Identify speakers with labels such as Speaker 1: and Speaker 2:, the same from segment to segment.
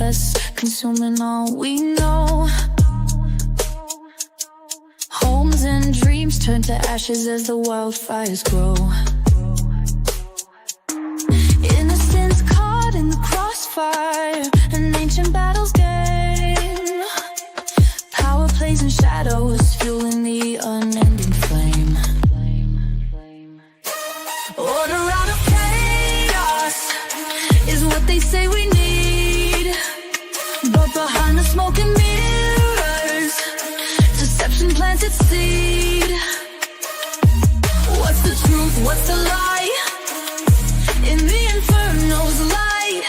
Speaker 1: us, consuming all we know. Homes and dreams turn to ashes as the wildfires grow. Innocence caught in the crossfire, an ancient battle's gain. Power plays in shadows, fueling the unending flame. Order out of chaos is what they say we need, but behind the smoke and mirrors, deception plants its seed. What's the truth? What's the lie? In the inferno's light,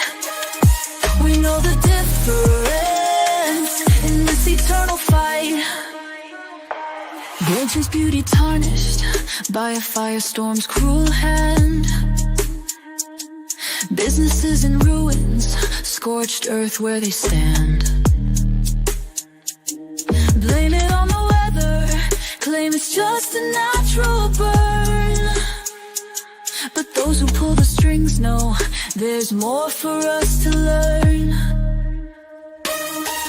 Speaker 1: we know the difference in this eternal fight. Gorgeous beauty tarnished by a firestorm's cruel hand. Businesses in ruins, scorched earth where they stand. Blame it on the weather, claim it's just a natural burn. But those who pull the strings know there's more for us to learn.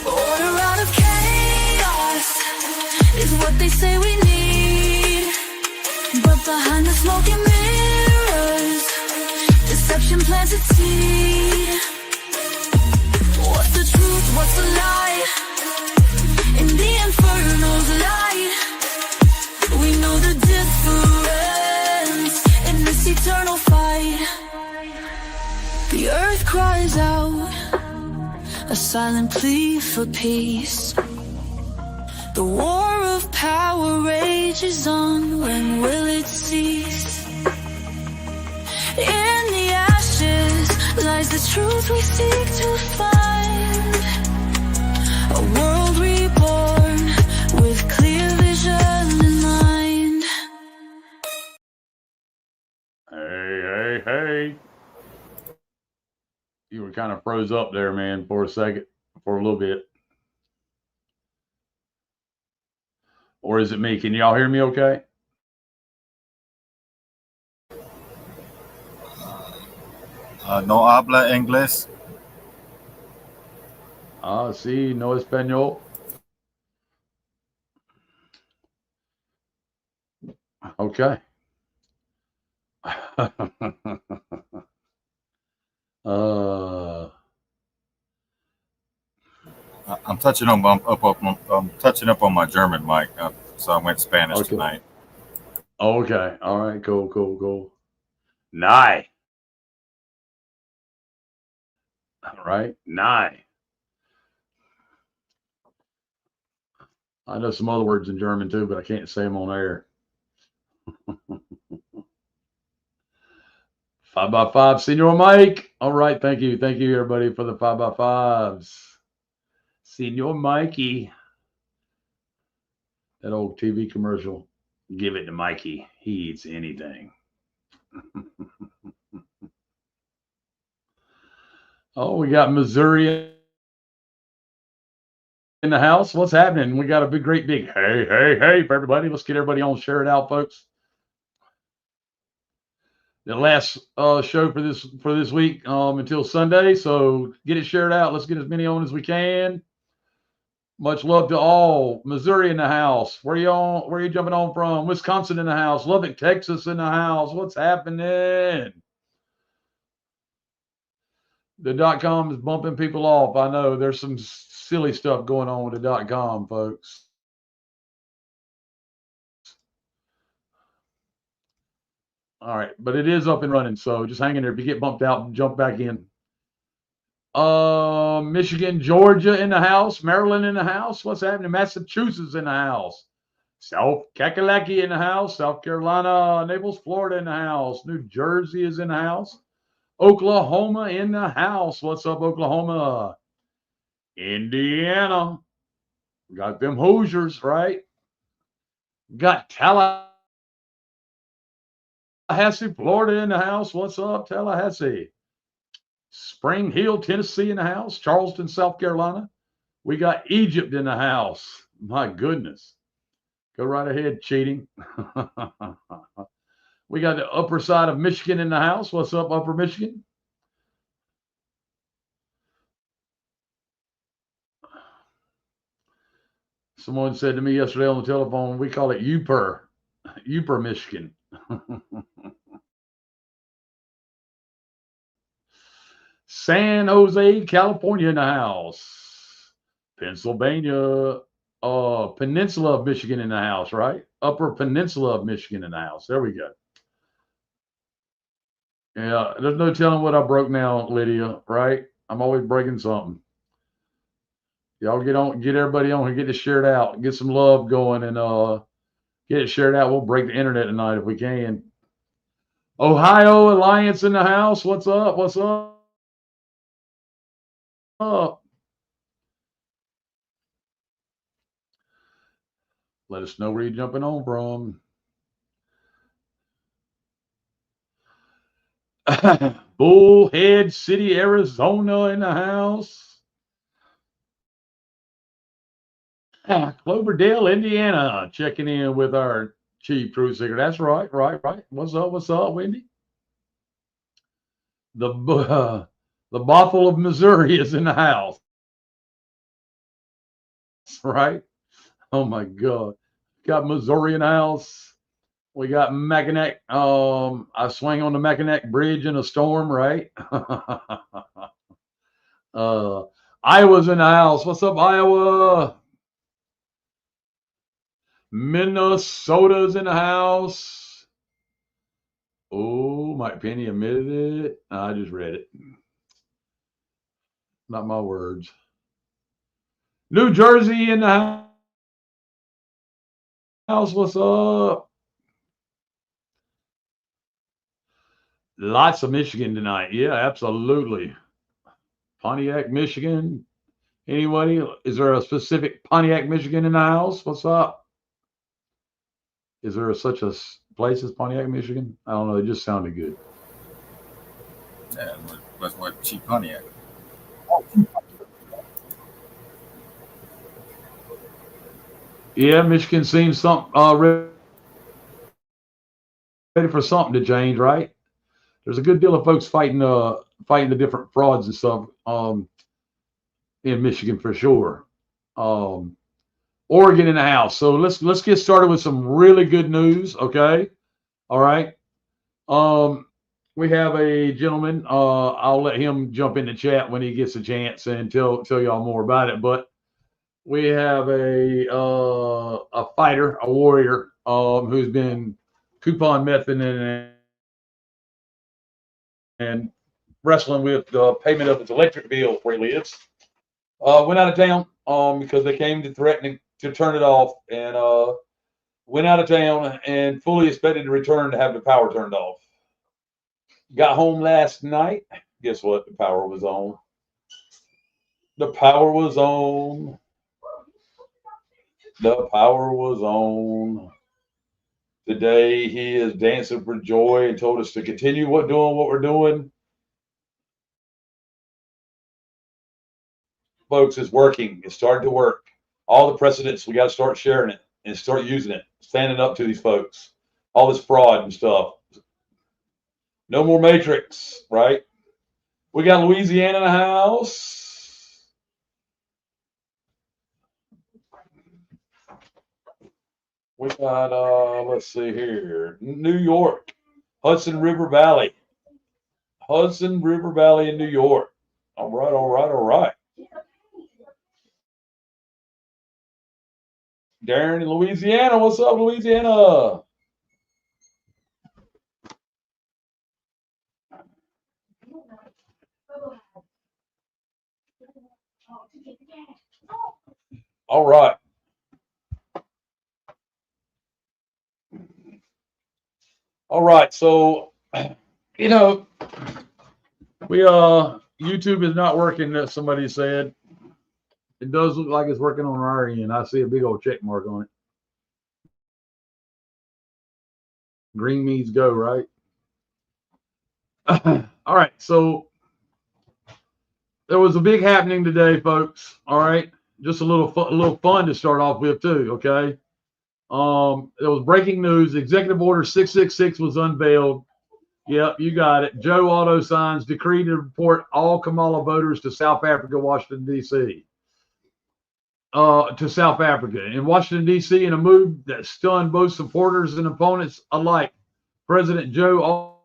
Speaker 1: Order out of chaos is what they say we need, but behind the smoke and mirrors, deception plants its seed. What's the truth? What's the lie? In the inferno's light, we know the difference in this eternal fight. The earth cries out, a silent plea for peace. The war of power rages on, when will it cease? In the ashes lies the truth we seek to find. A world reborn with clear vision in mind.
Speaker 2: Hey. You were kind of froze up there, man, for a second, for a little bit. Or is it me? Can y'all hear me okay?
Speaker 3: No habla inglés.
Speaker 2: Sí, no español. Okay.
Speaker 3: I'm touching up on my German mic, so I went Spanish tonight.
Speaker 2: Okay. All right. Cool. Nigh. All right. Nigh. I know some other words in German too, but I can't say them on air. 5x5, Senor Mike. All right. Thank you, everybody, for the 5x5s. Senor Mikey. That old TV commercial. Give it to Mikey. He eats anything. Oh, we got Missouri in the house. What's happening? We got a great big hey for everybody. Let's get everybody on. Share it out, folks. The last show for this week until Sunday. So get it shared out. Let's get as many on as we can. Much love to all. Missouri in the house. Where are you jumping on from? Wisconsin in the house. Lubbock, Texas in the house. What's happening? The .com is bumping people off. I know there's some silly stuff going on with the .com, folks. All right, but it is up and running, so just hang in there. If you get bumped out, jump back in. Michigan, Georgia in the house. Maryland in the house. What's happening? Massachusetts in the house. South Kakalaki in the house. South Carolina, Naples, Florida in the house. New Jersey is in the house. Oklahoma in the house. What's up, Oklahoma? Indiana. Got them Hoosiers, right? Got Tallahassee, Florida in the house. What's up, Tallahassee? Spring Hill, Tennessee in the house. Charleston, South Carolina. We got Egypt in the house. My goodness. Go right ahead, cheating. We got the upper side of Michigan in the house. What's up, Upper Michigan? Someone said to me yesterday on the telephone, we call it Uper, Michigan. San Jose, California in the house. Pennsylvania, Peninsula of Michigan in the house, right? Upper Peninsula of Michigan in the house. There we go. Yeah, there's no telling what I broke now, Lydia, right? I'm always breaking something. Y'all get everybody on here, get this shared out, get some love going, and get it shared out. We'll break the internet tonight if we can. Ohio Alliance in the house. What's up? What's up? Let us know where you're jumping on from. Bullhead City, Arizona in the house. Cloverdale, Indiana, checking in with our chief truth seeker. That's right. What's up? What's up, Wendy? The Bothell of Missouri is in the house. Right? Oh my God. Got Missouri in the house. We got Mackinac. I swing on the Mackinac Bridge in a storm, right? Iowa's in the house. What's up, Iowa? Minnesota's in the house. Oh, Mike Penny admitted it. I just read it. Not my words. New Jersey in the house. What's up? Lots of Michigan tonight. Yeah, absolutely. Pontiac, Michigan. Anybody? Is there a specific Pontiac, Michigan in the house? What's up? Is there such a place as Pontiac, Michigan? I don't know. It just sounded good.
Speaker 3: Yeah, what cheap Pontiac.
Speaker 2: Yeah, Michigan seems ready for something to change, right? There's a good deal of folks fighting the different frauds and stuff in Michigan for sure. Oregon in the house. So let's get started with some really good news. Okay, all right. We have a gentleman. I'll let him jump in the chat when he gets a chance and tell y'all more about it. But we have a fighter, a warrior, who's been coupon mething and wrestling with the payment of his electric bill where he lives. Went out of town because they came to threaten to turn it off, and went out of town and fully expected to return to have the power turned off. Got home last night. Guess what? The power was on. The power was on. The power was on. Today he is dancing for joy and told us to continue doing what we're doing. Folks, it's working. It's starting to work. All the precedents, we got to start sharing it and start using it, standing up to these folks. All this fraud and stuff. No more Matrix, right? We got Louisiana in the house. We got, let's see here, New York, Hudson River Valley. Hudson River Valley in New York. All right. Darren in Louisiana. What's up, Louisiana? All right. All right. So, you know, we YouTube is not working, somebody said. It does look like it's working on our end. I see a big old check mark on it. Green means go, right? All right. So there was a big happening today, folks. All right. Just a little fun to start off with too. Okay. There was breaking news. Executive Order 666 was unveiled. Yep, you got it. Joe Auto signs decree to report all Kamala voters to South Africa, Washington, D.C. to South Africa. In Washington, D.C., in a move that stunned both supporters and opponents alike, President Joe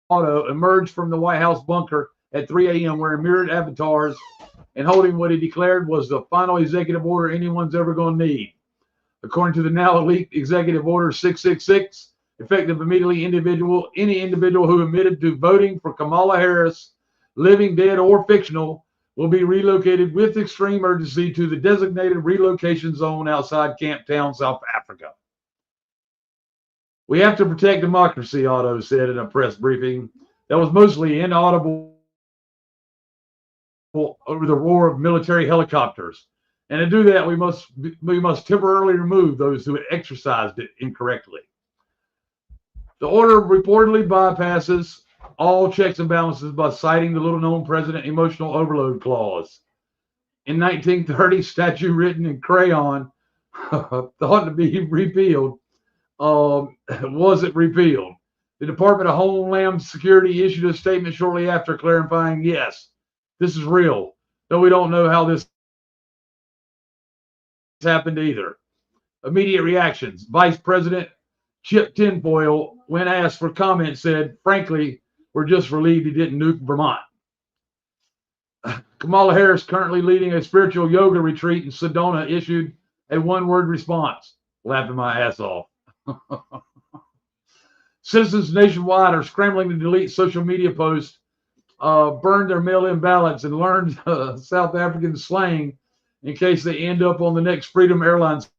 Speaker 2: Otto emerged from the White House bunker at 3 a.m. wearing mirrored avatars and holding what he declared was the final executive order anyone's ever going to need. According to the now elite Executive Order 666, effective immediately, any individual who admitted to voting for Kamala Harris, living, dead, or fictional, will be relocated with extreme urgency to the designated relocation zone outside Camp Town, South Africa. We have to protect democracy, Otto said in a press briefing that was mostly inaudible over the roar of military helicopters. And to do that, we must temporarily remove those who had exercised it incorrectly. The order reportedly bypasses all checks and balances by citing the little-known President Emotional Overload Clause. In 1930, statute written in crayon, thought to be repealed, wasn't repealed. The Department of Homeland Security issued a statement shortly after clarifying, yes, this is real, though we don't know how this happened either. Immediate reactions. Vice President Chip Tinfoil, when asked for comment, said, frankly, we're just relieved he didn't nuke Vermont. Kamala Harris, currently leading a spiritual yoga retreat in Sedona, issued a one-word response, laughing my ass off. Citizens nationwide are scrambling to delete social media posts, burn their mail-in ballots, and learn South African slang in case they end up on the next Freedom Airlines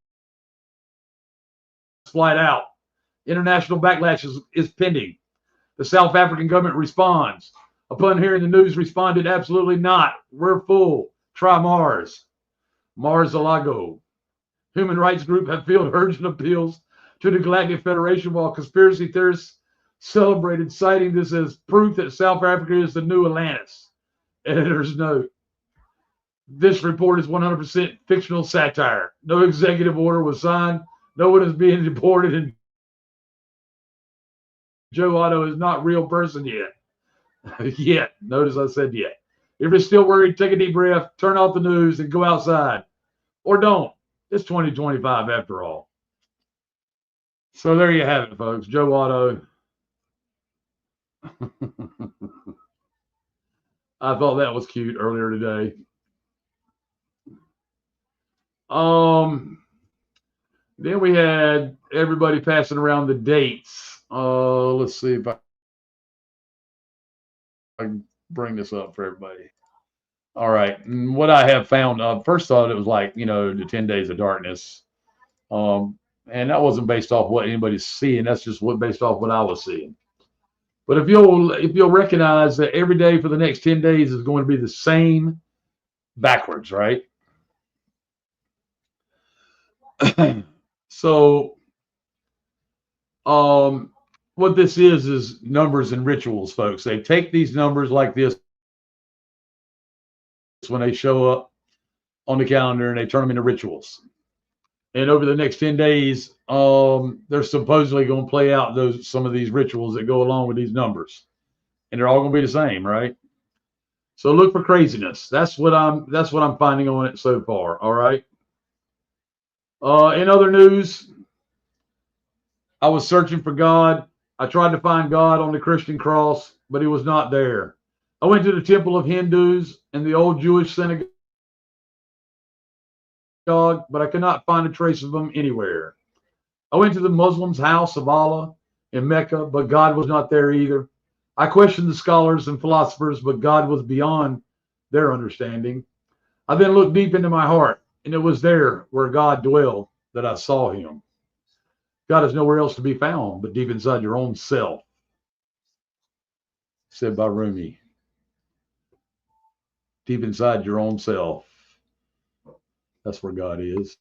Speaker 2: flight out. International backlash is pending. The South African government responds. Upon hearing the news, responded, absolutely not. We're full. Try Mars. Mars-a-Lago. Human rights groups have filed urgent appeals to the Galactic Federation, while conspiracy theorists celebrated, citing this as proof that South Africa is the new Atlantis. Editor's note. This report is 100% fictional satire. No executive order was signed. No one is being deported, and Joe Otto is not a real person yet. Yet. Notice I said yet. If you're still worried, take a deep breath, turn off the news, and go outside. Or don't. It's 2025 after all. So there you have it, folks. Joe Otto. I thought that was cute earlier today. Then we had everybody passing around the dates. Let's see if I can bring this up for everybody. All right. And what I have found, first thought it was like, the 10 days of darkness. And that wasn't based off what anybody's seeing. That's just based off what I was seeing. But if you'll recognize that every day for the next 10 days is going to be the same backwards, right? So, what this is numbers and rituals, folks. They take these numbers like this when they show up on the calendar and they turn them into rituals. And over the next 10 days, they're supposedly going to play out some of these rituals that go along with these numbers, and they're all going to be the same, right? So look for craziness. That's what I'm finding on it so far. All right. In other news, I was searching for God. I tried to find God on the Christian cross, but he was not there. I went to the temple of Hindus and the old Jewish synagogue, but I could not find a trace of him anywhere. I went to the Muslims' house of Allah in Mecca, but God was not there either. I questioned the scholars and philosophers, but God was beyond their understanding. I then looked deep into my heart, and it was there where God dwelled that I saw him. God is nowhere else to be found but deep inside your own self, said by Rumi. Deep inside your own self. That's where God is.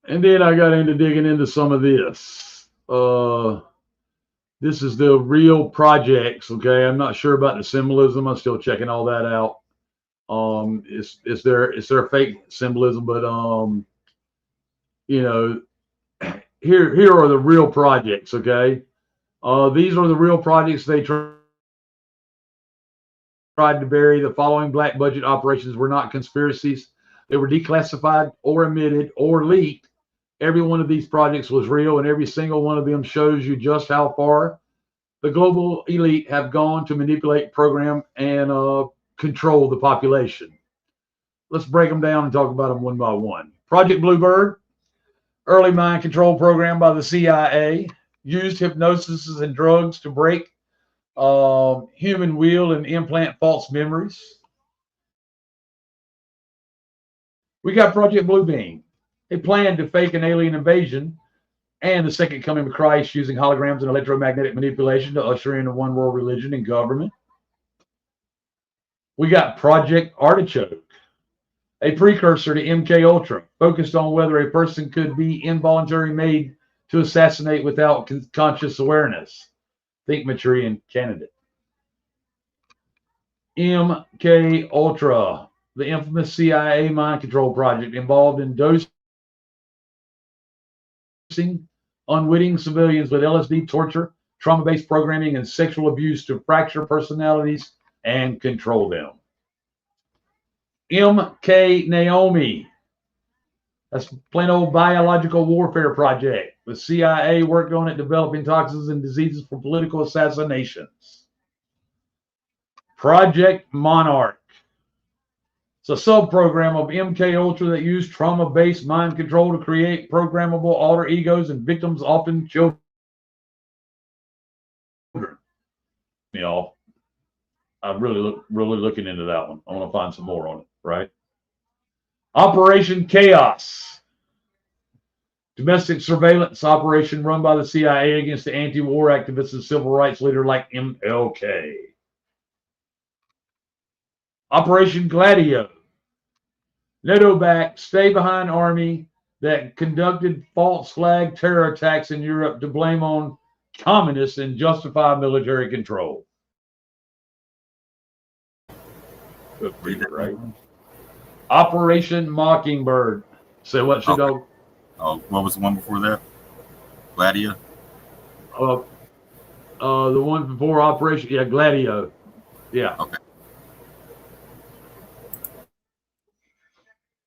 Speaker 2: And then I got into digging into some of this. This is the real projects, okay? I'm not sure about the symbolism. I'm still checking all that out. It's their fake symbolism, but here are the real projects. Okay, these are the real projects they tried to bury. The following black budget operations were not conspiracies. They were declassified or omitted or leaked. Every one of these projects was real, and every single one of them shows you just how far the global elite have gone to manipulate, program, and control the population. Let's break them down and talk about them one by one. Project Bluebird, early mind control program by the CIA, used hypnosis and drugs to break human will and implant false memories. We got Project Bluebeam. They planned to fake an alien invasion and the second coming of Christ using holograms and electromagnetic manipulation to usher in a one world religion and government. We got Project Artichoke, a precursor to MK Ultra, focused on whether a person could be involuntarily made to assassinate without conscious awareness. Think Manchurian Candidate. MK Ultra, the infamous CIA mind control project involved in dosing unwitting civilians with LSD, torture, trauma-based programming, and sexual abuse to fracture personalities and control them. MK Naomi, that's plain old biological warfare project. The CIA worked on it, developing toxins and diseases for political assassinations. Project Monarch. It's a sub-program of MK Ultra that used trauma-based mind control to create programmable alter egos and victims, often children. You know, I'm really looking into that one. I want to find some more on it, right? Operation Chaos. Domestic surveillance operation run by the CIA against the anti-war activists and civil rights leader like MLK. Operation Gladio. NATO-backed stay-behind army that conducted false flag terror attacks in Europe to blame on communists and justify military control. Good for you, right? Operation Mockingbird. Say what, Shadow?
Speaker 3: Oh, what was the one before that? Gladio?
Speaker 2: The one before Operation, yeah, Gladio. Yeah.
Speaker 3: Okay.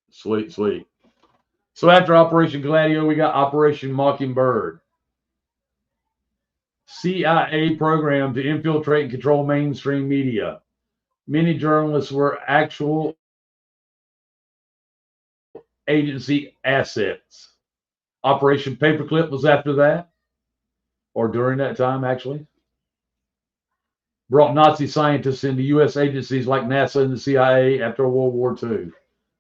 Speaker 2: Sweet. So after Operation Gladio, we got Operation Mockingbird. CIA program to infiltrate and control mainstream media. Many journalists were actual agency assets. Operation Paperclip was after that, or during that time, actually. Brought Nazi scientists into U.S. agencies like NASA and the CIA after World War II.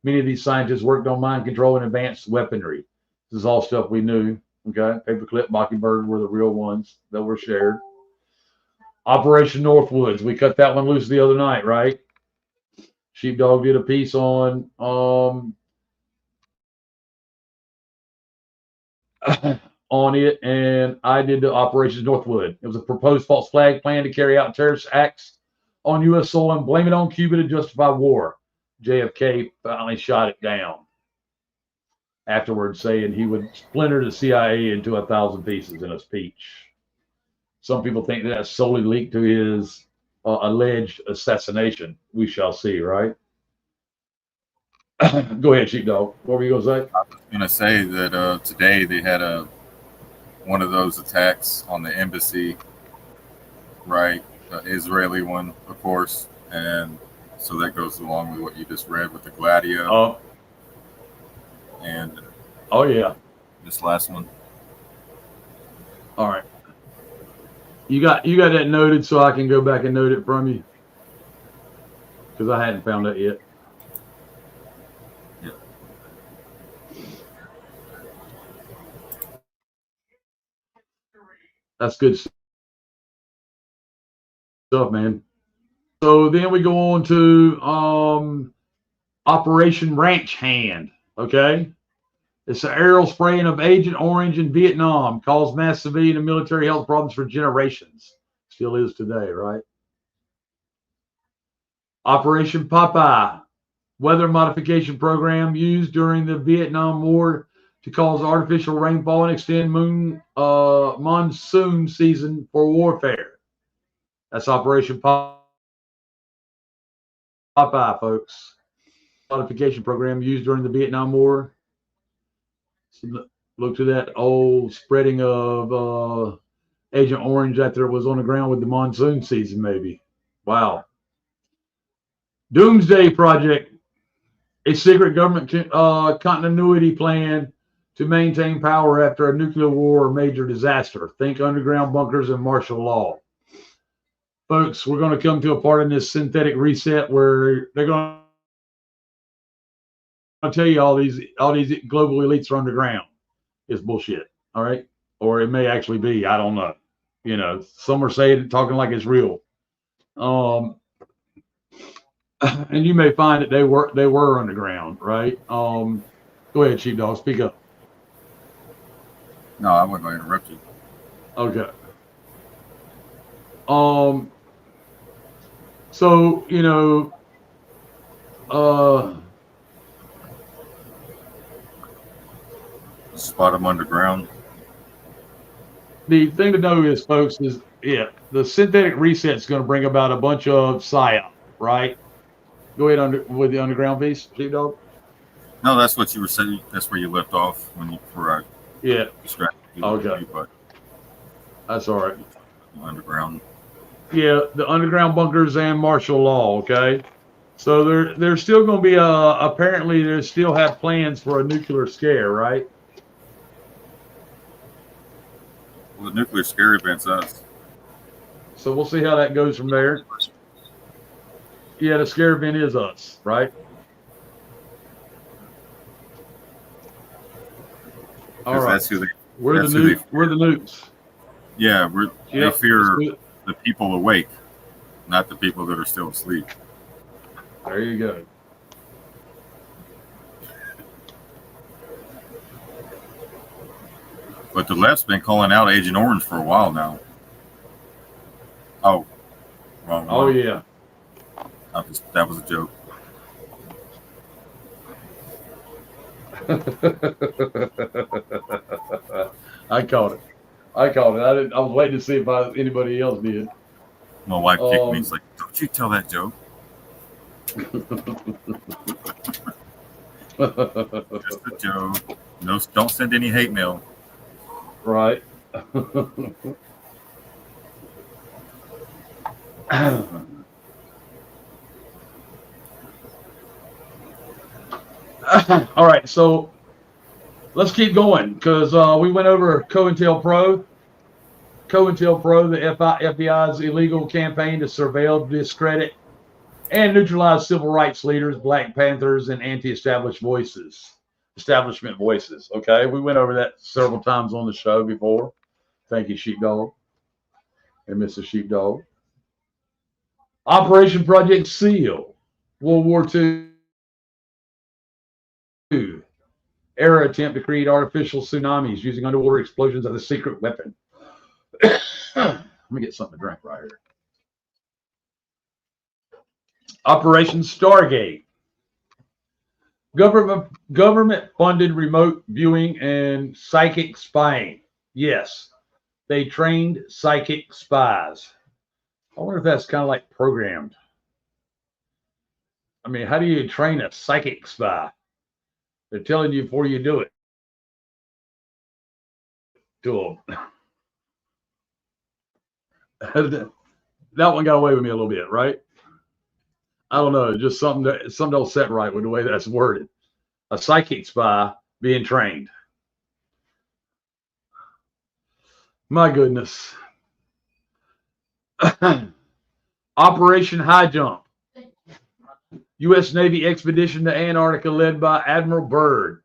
Speaker 2: Many of these scientists worked on mind control and advanced weaponry. This is all stuff we knew. Okay, Paperclip, Mockingbird were the real ones that were shared. Operation Northwoods. We cut that one loose the other night, right? Sheepdog did a piece on on it, and I did the Operation Northwood. It was a proposed false flag plan to carry out terrorist acts on U.S. soil and blame it on Cuba to justify war. JFK finally shot it down afterwards, saying he would splinter the CIA into 1,000 pieces in a speech. Some people think that's solely linked to his alleged assassination. We shall see, right? Go ahead, Sheepdog. What were you going to say?
Speaker 3: I was going to say that today they had one of those attacks on the embassy, right? The Israeli one, of course. And so that goes along with what you just read with the Gladio. And
Speaker 2: oh yeah,
Speaker 3: this last one.
Speaker 2: All right. You got that noted so I can go back and note it from you? Because I hadn't found that yet.
Speaker 3: Yeah.
Speaker 2: That's good stuff, man. So then we go on to Operation Ranch Hand. Okay. It's an aerial spraying of Agent Orange in Vietnam caused mass civilian and military health problems for generations. Still is today, right? Operation Popeye, weather modification program used during the Vietnam War to cause artificial rainfall and extend monsoon season for warfare. That's Operation Popeye, folks. Modification program used during the Vietnam War. Look to that old spreading of Agent Orange after it was on the ground with the monsoon season, maybe. Wow. Doomsday Project, a secret government continuity plan to maintain power after a nuclear war or major disaster. Think underground bunkers and martial law. Folks, we're going to come to a part in this synthetic reset where they're going to tell you all these global elites are underground. It's bullshit. All right. Or it may actually be. I don't know. You know, some are saying, talking like it's real. And you may find that they were underground, right? Go ahead, Sheepdog, speak up.
Speaker 3: No, I wasn't going to interrupt you.
Speaker 2: Okay. So, you know,
Speaker 3: Spot them underground.
Speaker 2: the thing to know is, folks, is the synthetic reset is going to bring about a bunch of psyop, right? Go ahead with the underground piece, Sheepdog.
Speaker 3: No, that's what you were saying. That's where you left off when you were distracted.
Speaker 2: Okay.
Speaker 3: But
Speaker 2: that's all right.
Speaker 3: Underground.
Speaker 2: Yeah, the underground bunkers and martial law. Okay, so there's still going to be apparently they still have plans for a nuclear scare, right?
Speaker 3: Well, the nuclear scare event's us.
Speaker 2: So we'll see how that goes from there. Yeah, the scare event is us, right? All right.
Speaker 3: That's who they.
Speaker 2: We're the nukes.
Speaker 3: Yeah, they fear the people awake, not the people that are still asleep.
Speaker 2: There you go.
Speaker 3: But the left's been calling out Agent Orange for a while now. Oh, wrong one.
Speaker 2: Oh yeah.
Speaker 3: That was a joke.
Speaker 2: I caught it. I was waiting to see if anybody else did.
Speaker 3: My wife kicked me. It's like, don't you tell that joke. Just a joke. No, don't send any hate mail.
Speaker 2: Right. All right, so let's keep going because we went over COINTELPRO. COINTELPRO, the FBI's illegal campaign to surveil, discredit, and neutralize civil rights leaders, Black Panthers, and anti-establishment voices. Okay, we went over that several times on the show before. Thank you, Sheepdog and Mr. Sheepdog. Operation Project SEAL, World War II era attempt to create artificial tsunamis using underwater explosions as a secret weapon. Let me get something to drink right here. Operation Stargate, government-funded remote viewing and psychic spying. Yes, they trained psychic spies. I wonder if that's kind of like programmed. I mean, how do you train a psychic spy? They're telling you before you do it to them. That one got away with me a little bit, right? I don't know, just something don't set right with the way that's worded. A psychic spy being trained. My goodness. Operation High Jump. U.S. Navy expedition to Antarctica led by Admiral Byrd,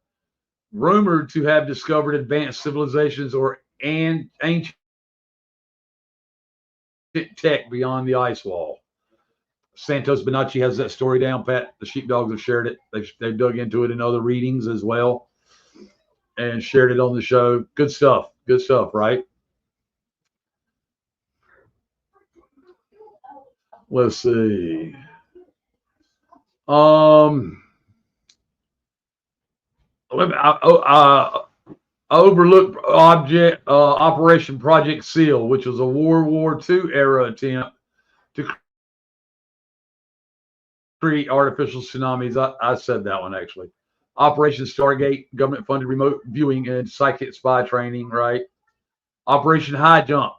Speaker 2: rumored to have discovered advanced civilizations or ancient tech beyond the ice wall. Santos Bonacci has that story down pat. The Sheepdogs have shared it. They've dug into it in other readings as well and shared it on the show. Good stuff, right? Let's see. overlooked object Operation Project Seal, which was a World War II era attempt to create artificial tsunamis. I said that one actually. Operation Stargate, government-funded remote viewing and psychic spy training, right? Operation High Jump,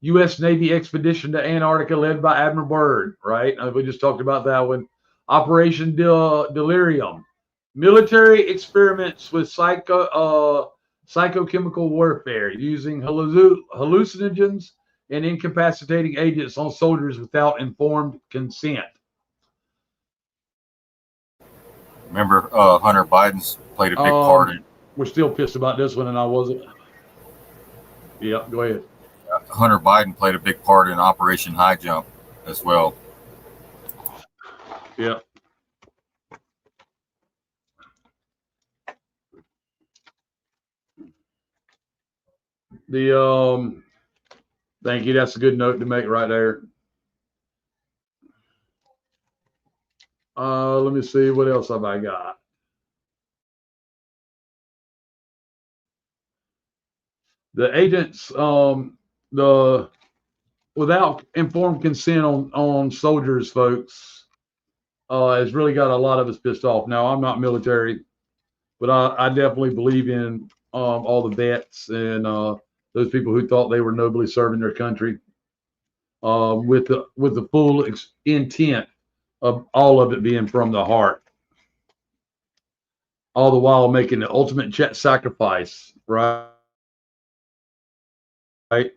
Speaker 2: U.S. Navy expedition to Antarctica led by Admiral Byrd, right? We just talked about that one. Operation Delirium, military experiments with psychochemical warfare using hallucinogens and incapacitating agents on soldiers without informed consent.
Speaker 3: Remember, Hunter Biden's played a big part in.
Speaker 2: We're still pissed about this one, and I wasn't. Yeah, go ahead.
Speaker 3: Hunter Biden played a big part in Operation High Jump as well.
Speaker 2: Yeah. Thank you. That's a good note to make right there. Let me see. What else have I got? The agents, without informed consent on soldiers, folks, has really got a lot of us pissed off. Now, I'm not military, but I definitely believe in all the vets and those people who thought they were nobly serving their country with the full intent of all of it being from the heart, all the while making the ultimate sacrifice, right? Right.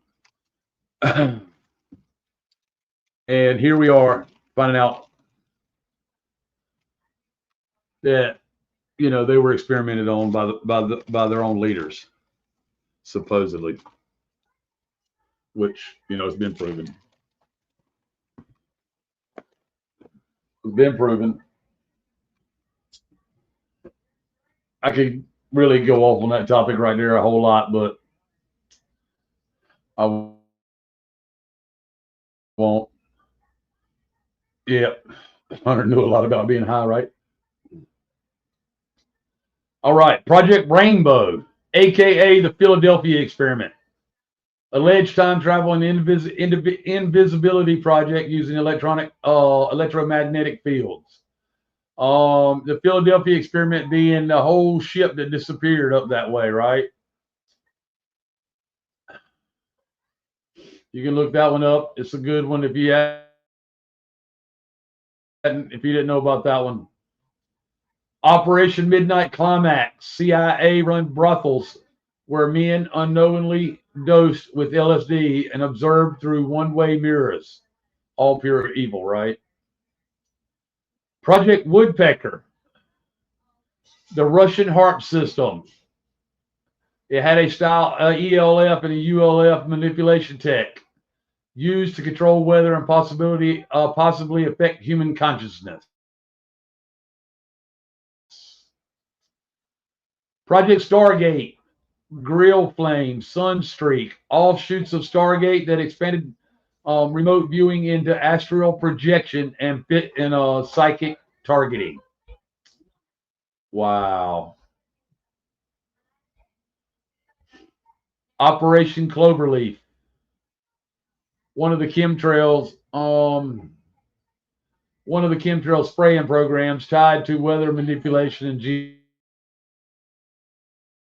Speaker 2: And here we are finding out that they were experimented on by their own leaders, supposedly, which has been proven. It's been proven. I could really go off on that topic right there a whole lot, but I won't. Yeah, Hunter knew a lot about being high, right? All right, Project Rainbow, aka the Philadelphia Experiment, alleged time travel and invisibility project using electromagnetic fields. The Philadelphia Experiment being the whole ship that disappeared up that way, right? You can look that one up. It's a good one if you didn't know about that one. Operation Midnight Climax, CIA-run brothels where men unknowingly dosed with LSD and observed through one-way mirrors. All pure evil, right? Project Woodpecker, the Russian HARP system. It had a style ELF and a ULF manipulation tech used to control weather and possibly affect human consciousness. Project Stargate, Grill Flame, Sunstreak, offshoots of Stargate that expanded remote viewing into astral projection and fit in psychic targeting. Wow. Operation Cloverleaf, one of the chemtrails spraying programs tied to weather manipulation and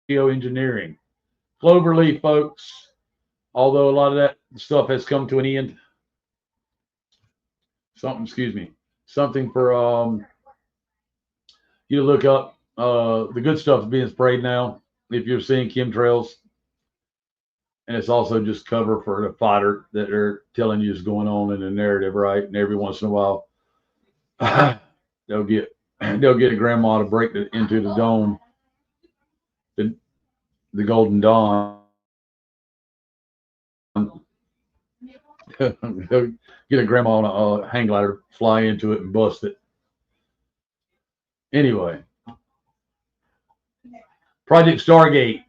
Speaker 2: geoengineering. Cloverleaf, folks, although a lot of that stuff has come to an end. Something for you to look up. The good stuff is being sprayed now if you're seeing chemtrails. And it's also just cover for the fodder that they're telling you is going on in the narrative, right? And every once in a while, they'll get a grandma to break into the dome, the Golden Dawn. They'll get a grandma on a hang glider, fly into it, and bust it. Anyway, Project Stargate.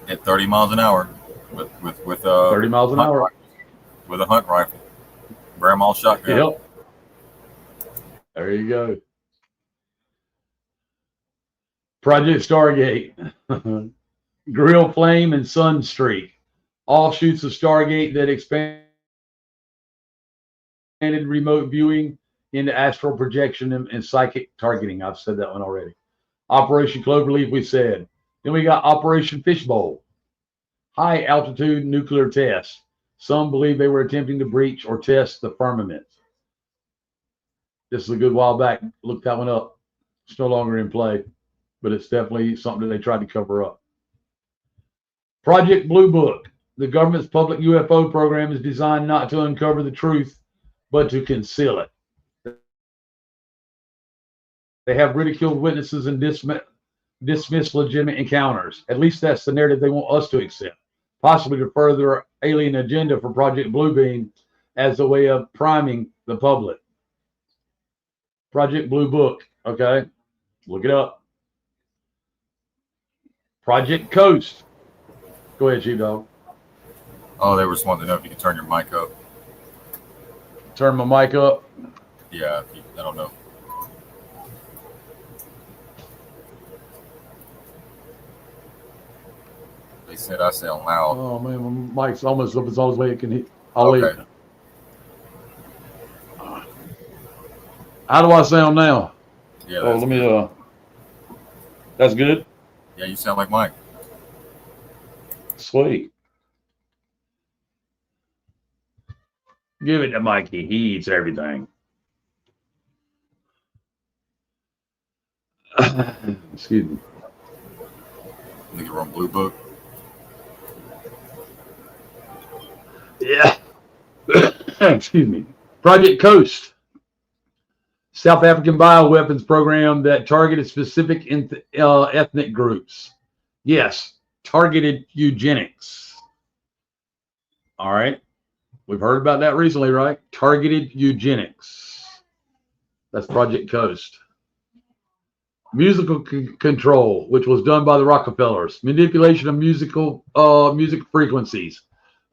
Speaker 3: At 30 miles an hour with
Speaker 2: 30 miles an hour
Speaker 3: with a hunt rifle, grandma shotgun.
Speaker 2: Yep. There you go. Project Stargate, Grill Flame and Sunstreak, offshoots of Stargate that expanded remote viewing into astral projection and psychic targeting. I've said that one already. Operation Cloverleaf, we said. Then we got Operation Fishbowl, high altitude nuclear test. Some believe they were attempting to breach or test the firmament. This is a good while back. Look that one up. It's no longer in play, but it's definitely something that they tried to cover up. Project Blue Book. The government's public UFO program is designed not to uncover the truth, but to conceal it. They have ridiculed witnesses and dismissed legitimate encounters. At least that's the narrative they want us to accept, possibly to further alien agenda for Project Bluebeam as a way of priming the public. Project Blue Book, okay? Look it up. Project Coast. Go ahead, Chief Dog.
Speaker 3: Oh, they were just wanting to know if you could turn your mic up.
Speaker 2: Turn my mic up.
Speaker 3: Yeah, I don't know. They said I sound loud.
Speaker 2: Oh man, my mic's almost up as all the way it can hit. I'll leave. How do I sound now?
Speaker 3: Yeah.
Speaker 2: Oh, let me. That's good.
Speaker 3: Yeah, you sound like Mike.
Speaker 2: Sweet. Give it to Mikey. He eats everything. Excuse me.
Speaker 3: I think you're on Blue Book.
Speaker 2: Yeah. Excuse me. Project Coast. South African bioweapons program that targeted specific ethnic groups. Yes, targeted eugenics. All right. We've heard about that recently, right? Targeted eugenics. That's Project Coast. Musical control, which was done by the Rockefellers. Manipulation of music frequencies,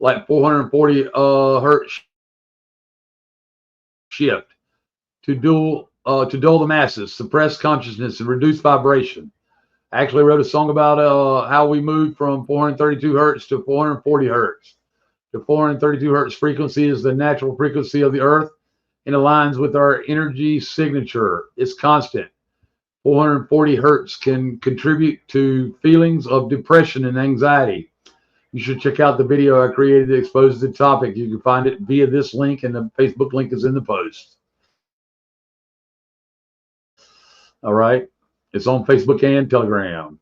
Speaker 2: like 440 hertz shift to dull the masses, suppress consciousness, and reduce vibration. I actually wrote a song about how we moved from 432 hertz to 440 hertz. The 432 hertz frequency is the natural frequency of the Earth and aligns with our energy signature. It's constant. 440 hertz can contribute to feelings of depression and anxiety. You should check out the video I created that exposes the topic. You can find it via this link, and the Facebook link is in the post. All right. It's on Facebook and Telegram.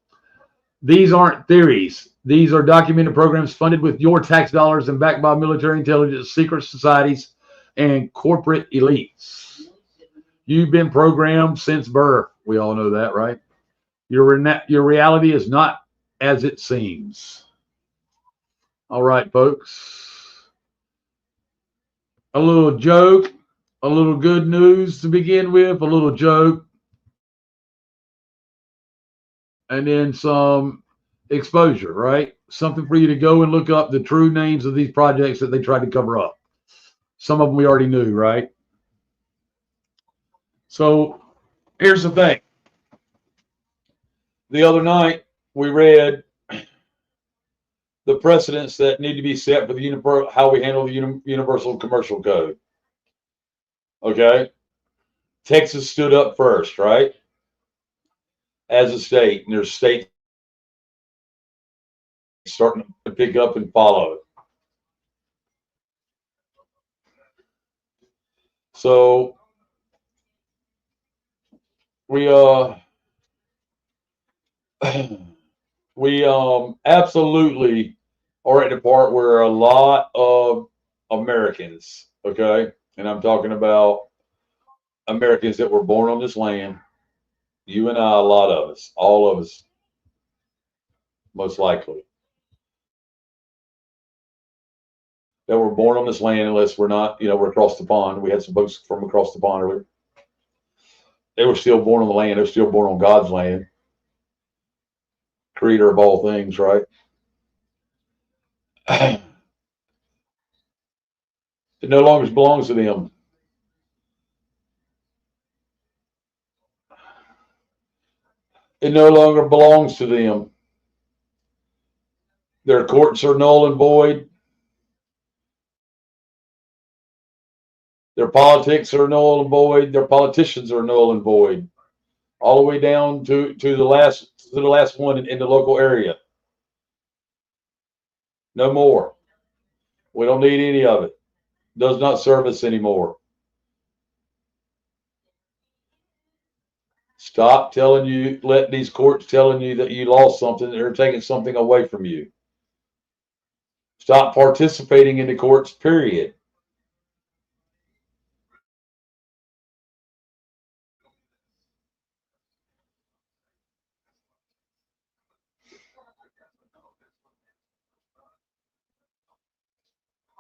Speaker 2: These aren't theories. These are documented programs funded with your tax dollars and backed by military intelligence, secret societies, and corporate elites. You've been programmed since birth. We all know that, right? Your reality is not as it seems. All right, folks. A little joke, a little good news to begin with, a little joke, and then some exposure, right? Something for you to go and look up the true names of these projects that they tried to cover up. Some of them we already knew, right? So here's the thing. The other night we read the precedents that need to be set for the how we handle the Universal Commercial Code. Okay? Texas stood up first, right? As a state, and there's states starting to pick up and follow it. So we absolutely are at the part where a lot of Americans, okay, and I'm talking about Americans that were born on this land, you and I, a lot of us, all of us, most likely, that were born on this land, unless we're not, we're across the pond. We had some folks from across the pond earlier. They were still born on the land. They were still born on God's land. Creator of all things, right? It no longer belongs to them. It no longer belongs to them. Their courts are null and void. Their politics are null and void. Their politicians are null and void. All the way down to the last one in the local area. No more. We don't need any of it. Does not serve us anymore. Stop letting these courts telling you that you lost something. They're taking something away from you. Stop participating in the courts, period.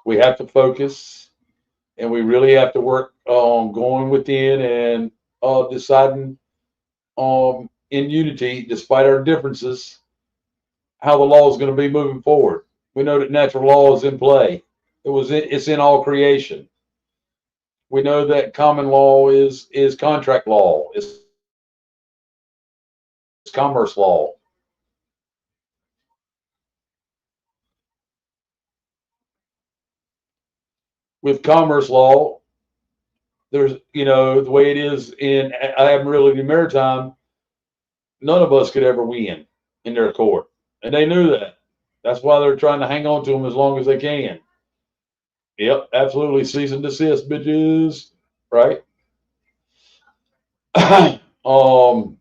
Speaker 2: We have to focus, and we really have to work on going within and deciding in unity, despite our differences, how the law is going to be moving forward. We know that natural law is in play. It's in all creation. We know that common law is contract law. It's commerce law. With commerce law, there's, the way it is in admiralty maritime, none of us could ever win in their court. And they knew that. That's why they're trying to hang on to them as long as they can. Yep, absolutely. Cease and desist, bitches. Right? Right on,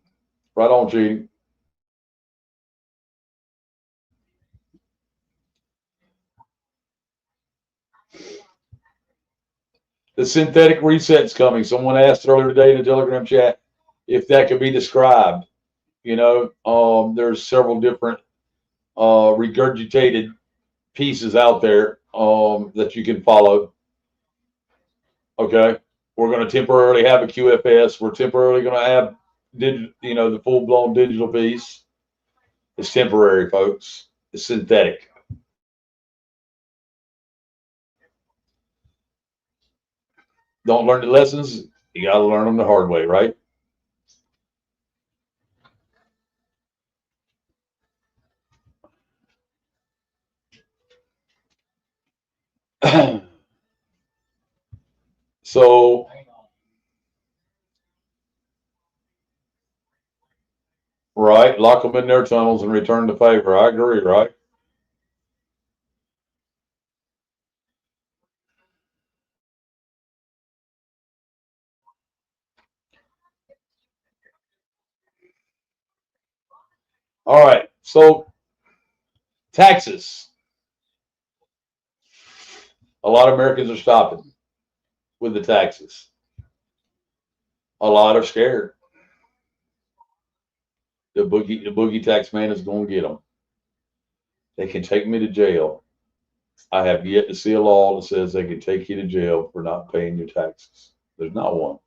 Speaker 2: Gene. The synthetic reset's coming. Someone asked earlier today in the Telegram chat if that could be described. There's several different regurgitated pieces out there that you can follow. Okay, we're going to temporarily have a QFS. We're temporarily going to have the full-blown digital piece. It's temporary, folks. It's synthetic. Don't learn the lessons. You got to learn them the hard way, right? So, right, lock them in their tunnels and return the favor. I agree, right? All right, so taxes. A lot of Americans are stopping with the taxes. A lot are scared. The boogie tax man is going to get them. They can take me to jail. I have yet to see a law that says they can take you to jail for not paying your taxes. There's not one.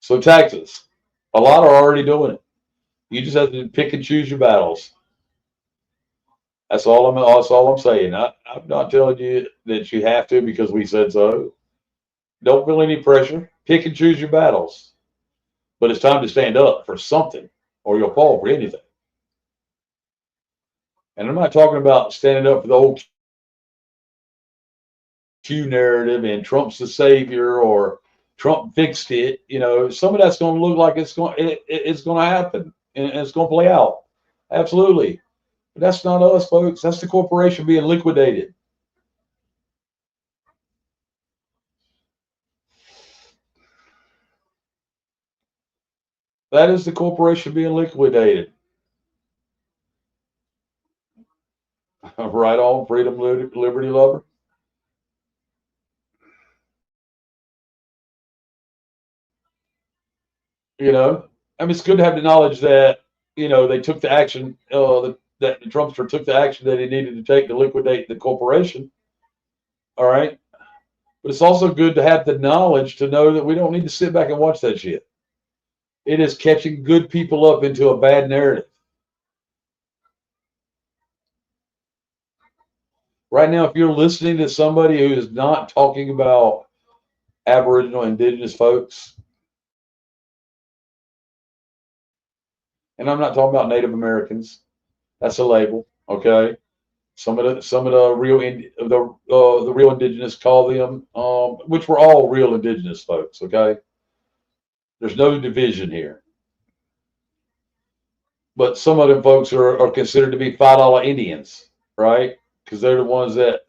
Speaker 2: So taxes. A lot are already doing it. You just have to pick and choose your battles. That's all I'm saying. I'm not telling you that you have to because we said so. Don't feel any pressure. Pick and choose your battles. But it's time to stand up for something, or you'll fall for anything. And I'm not talking about standing up for the old Q narrative and Trump's the savior or Trump fixed it. Some of that's going to look like it's going to happen and it's going to play out. Absolutely. But that's not us, folks. That's the corporation being liquidated. That is the corporation being liquidated. Right on, freedom, liberty, lover. It's good to have the knowledge that, they took the action, that the Trumpster took the action that he needed to take to liquidate the corporation. All right. But it's also good to have the knowledge to know that we don't need to sit back and watch that shit. It is catching good people up into a bad narrative. Right now, if you're listening to somebody who is not talking about Aboriginal indigenous folks, and I'm not talking about Native Americans, that's a label, okay? Some of the the real indigenous call them, which we're all real indigenous folks, okay? There's no division here. But some of them folks are considered to be $5 Indians, right? Because they're the ones that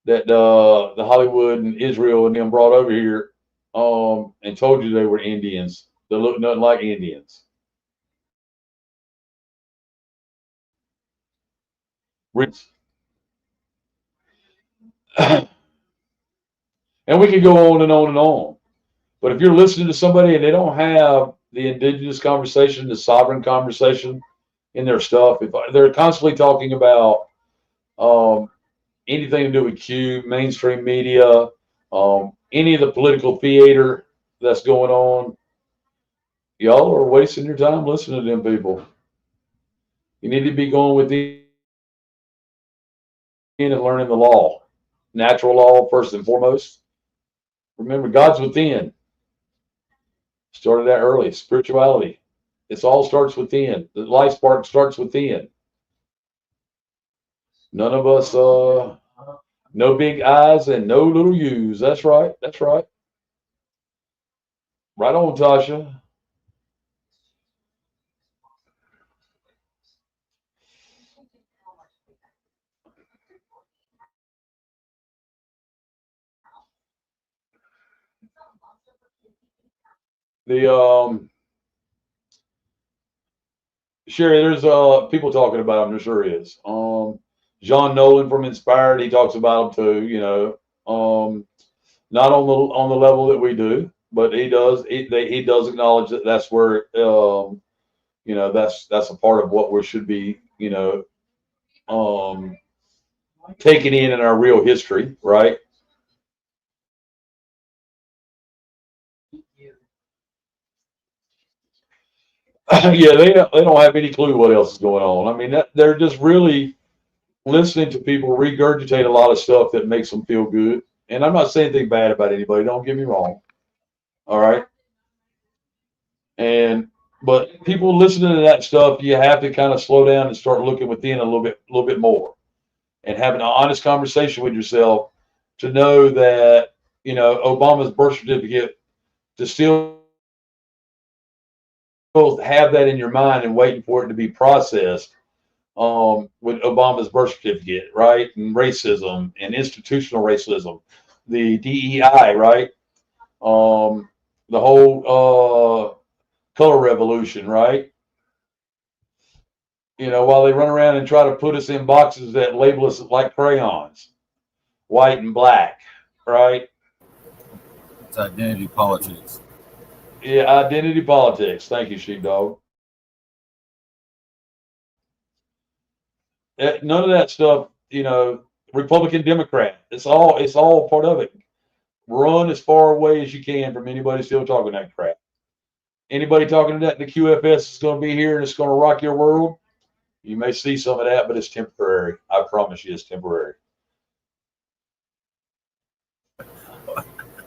Speaker 2: the Hollywood and Israel and them brought over here, and told you they were Indians. They look nothing like Indians. And we can go on and on and on. But if you're listening to somebody and they don't have the indigenous conversation, the sovereign conversation in their stuff, if they're constantly talking about um, anything to do with Q, mainstream media, any of the political theater that's going on, y'all are wasting your time listening to them people. You need to be going within and learning the law, natural law first and foremost. Remember, God's within. Started that early. Spirituality. It all starts within. The life spark starts within. None of us, no big I's and no little U's. That's right. That's right. Right on, Tasha. The Sherry, there's people talking about him. There sure is. John Nolan from Inspired, he talks about him too. Not on the level that we do, but he does. He does acknowledge that that's where that's a part of what we should be taking in our real history, right? Yeah, they don't have any clue what else is going on. I mean, they're just really listening to people regurgitate a lot of stuff that makes them feel good. And I'm not saying anything bad about anybody. Don't get me wrong. All right. And but people listening to that stuff, you have to kind of slow down and start looking within a little bit more, and having an honest conversation with yourself to know that Obama's birth certificate, to still have that in your mind and waiting for it to be processed, with Obama's birth certificate, right? And racism and institutional racism, the DEI, right? The whole color revolution, right? While they run around and try to put us in boxes that label us like crayons, white and black, right?
Speaker 3: It's identity politics.
Speaker 2: Yeah, identity politics. Thank you, Sheepdog. None of that stuff, Republican, Democrat. It's all part of it. Run as far away as you can from anybody still talking that crap. Anybody talking to that the QFS is going to be here and it's going to rock your world. You may see some of that, but it's temporary. I promise you, it's temporary.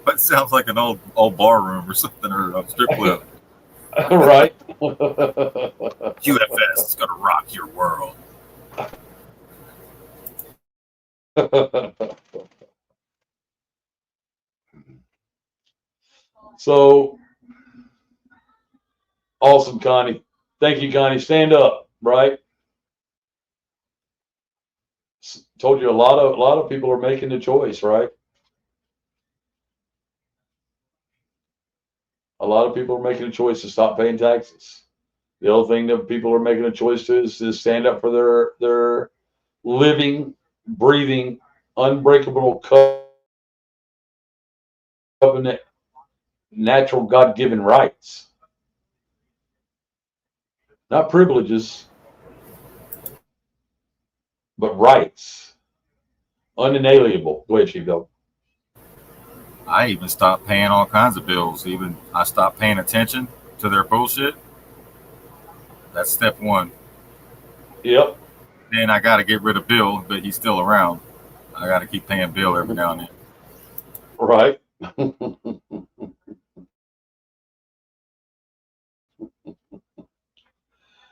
Speaker 3: That sounds like an old bar room or something, or a strip club.
Speaker 2: Right.
Speaker 3: QFS is gonna rock your world.
Speaker 2: So awesome, Connie. Thank you, Connie. Stand up, right? Told you a lot of people are making the choice, right? A lot of people are making a choice to stop paying taxes. The other thing that people are making a choice to is to stand up for their living, breathing, unbreakable covenant, natural God-given rights, not privileges, but rights, unalienable. Go ahead, Chief Dog.
Speaker 3: I even stopped paying all kinds of bills. Even I stopped paying attention to their bullshit. That's step one.
Speaker 2: Yep.
Speaker 3: Then I got to get rid of Bill, but he's still around. I got to keep paying bill every now and then.
Speaker 2: Right.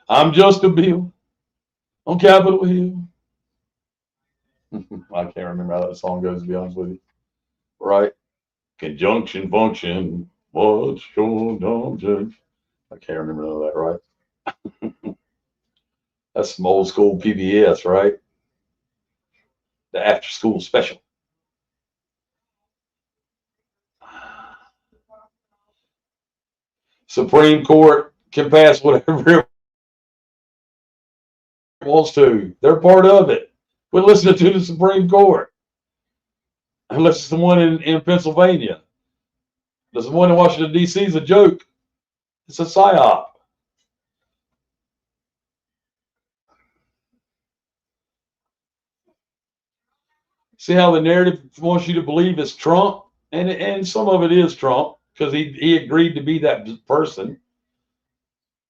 Speaker 2: I'm just a bill on Capitol Hill. I can't remember how that song goes, to be honest with you. Right. Conjunction function. What's conjunction? I can't remember none of that, right? That's some old school PBS, right? The after school special. Supreme Court can pass whatever it wants to. They're part of it. We're listening to the Supreme Court. Unless it's the one in Pennsylvania. The one in Washington, D.C. is a joke. It's a psyop. See how the narrative wants you to believe it's Trump? And some of it is Trump because he agreed to be that person.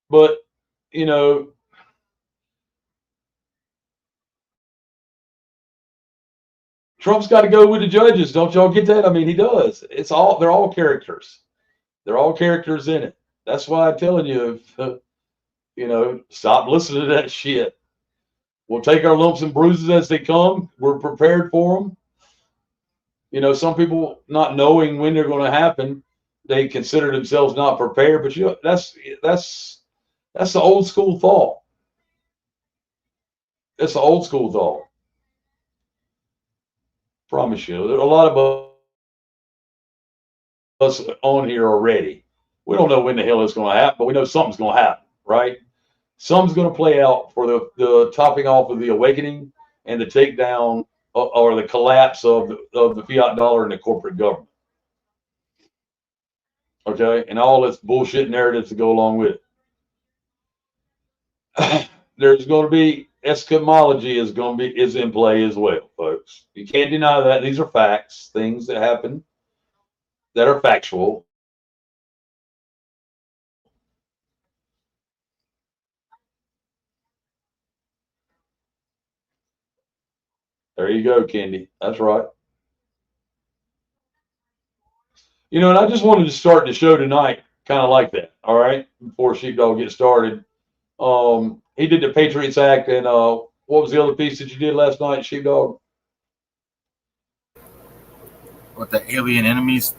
Speaker 2: But, you know, Trump's got to go with the judges. Don't y'all get that? I mean, he does. They're all characters. They're all characters in it. That's why I'm telling you, you know, stop listening to that shit. We'll take our lumps and bruises as they come. We're prepared for them. You know, some people not knowing when they're going to happen, they consider themselves not prepared. But you know, that's the old school thought. That's the old school thought. Promise you, there are a lot of us on here already. We don't know when the hell it's going to happen, but we know something's going to happen, right? Something's going to play out for the topping off of the awakening and the takedown or the collapse of the fiat dollar and the corporate government. Okay, and all this bullshit narratives to go along with it. There's going to be eschatology is in play as well, folks. You can't deny that. These are facts, things that happen that are factual. There you go, Kendi. That's right. You know, and I just wanted to start the show tonight kind of like that, all right, before Sheepdog gets started. He did the Patriots Act, and what was the other piece that you did last night, Sheepdog?
Speaker 3: What, the Alien Enemies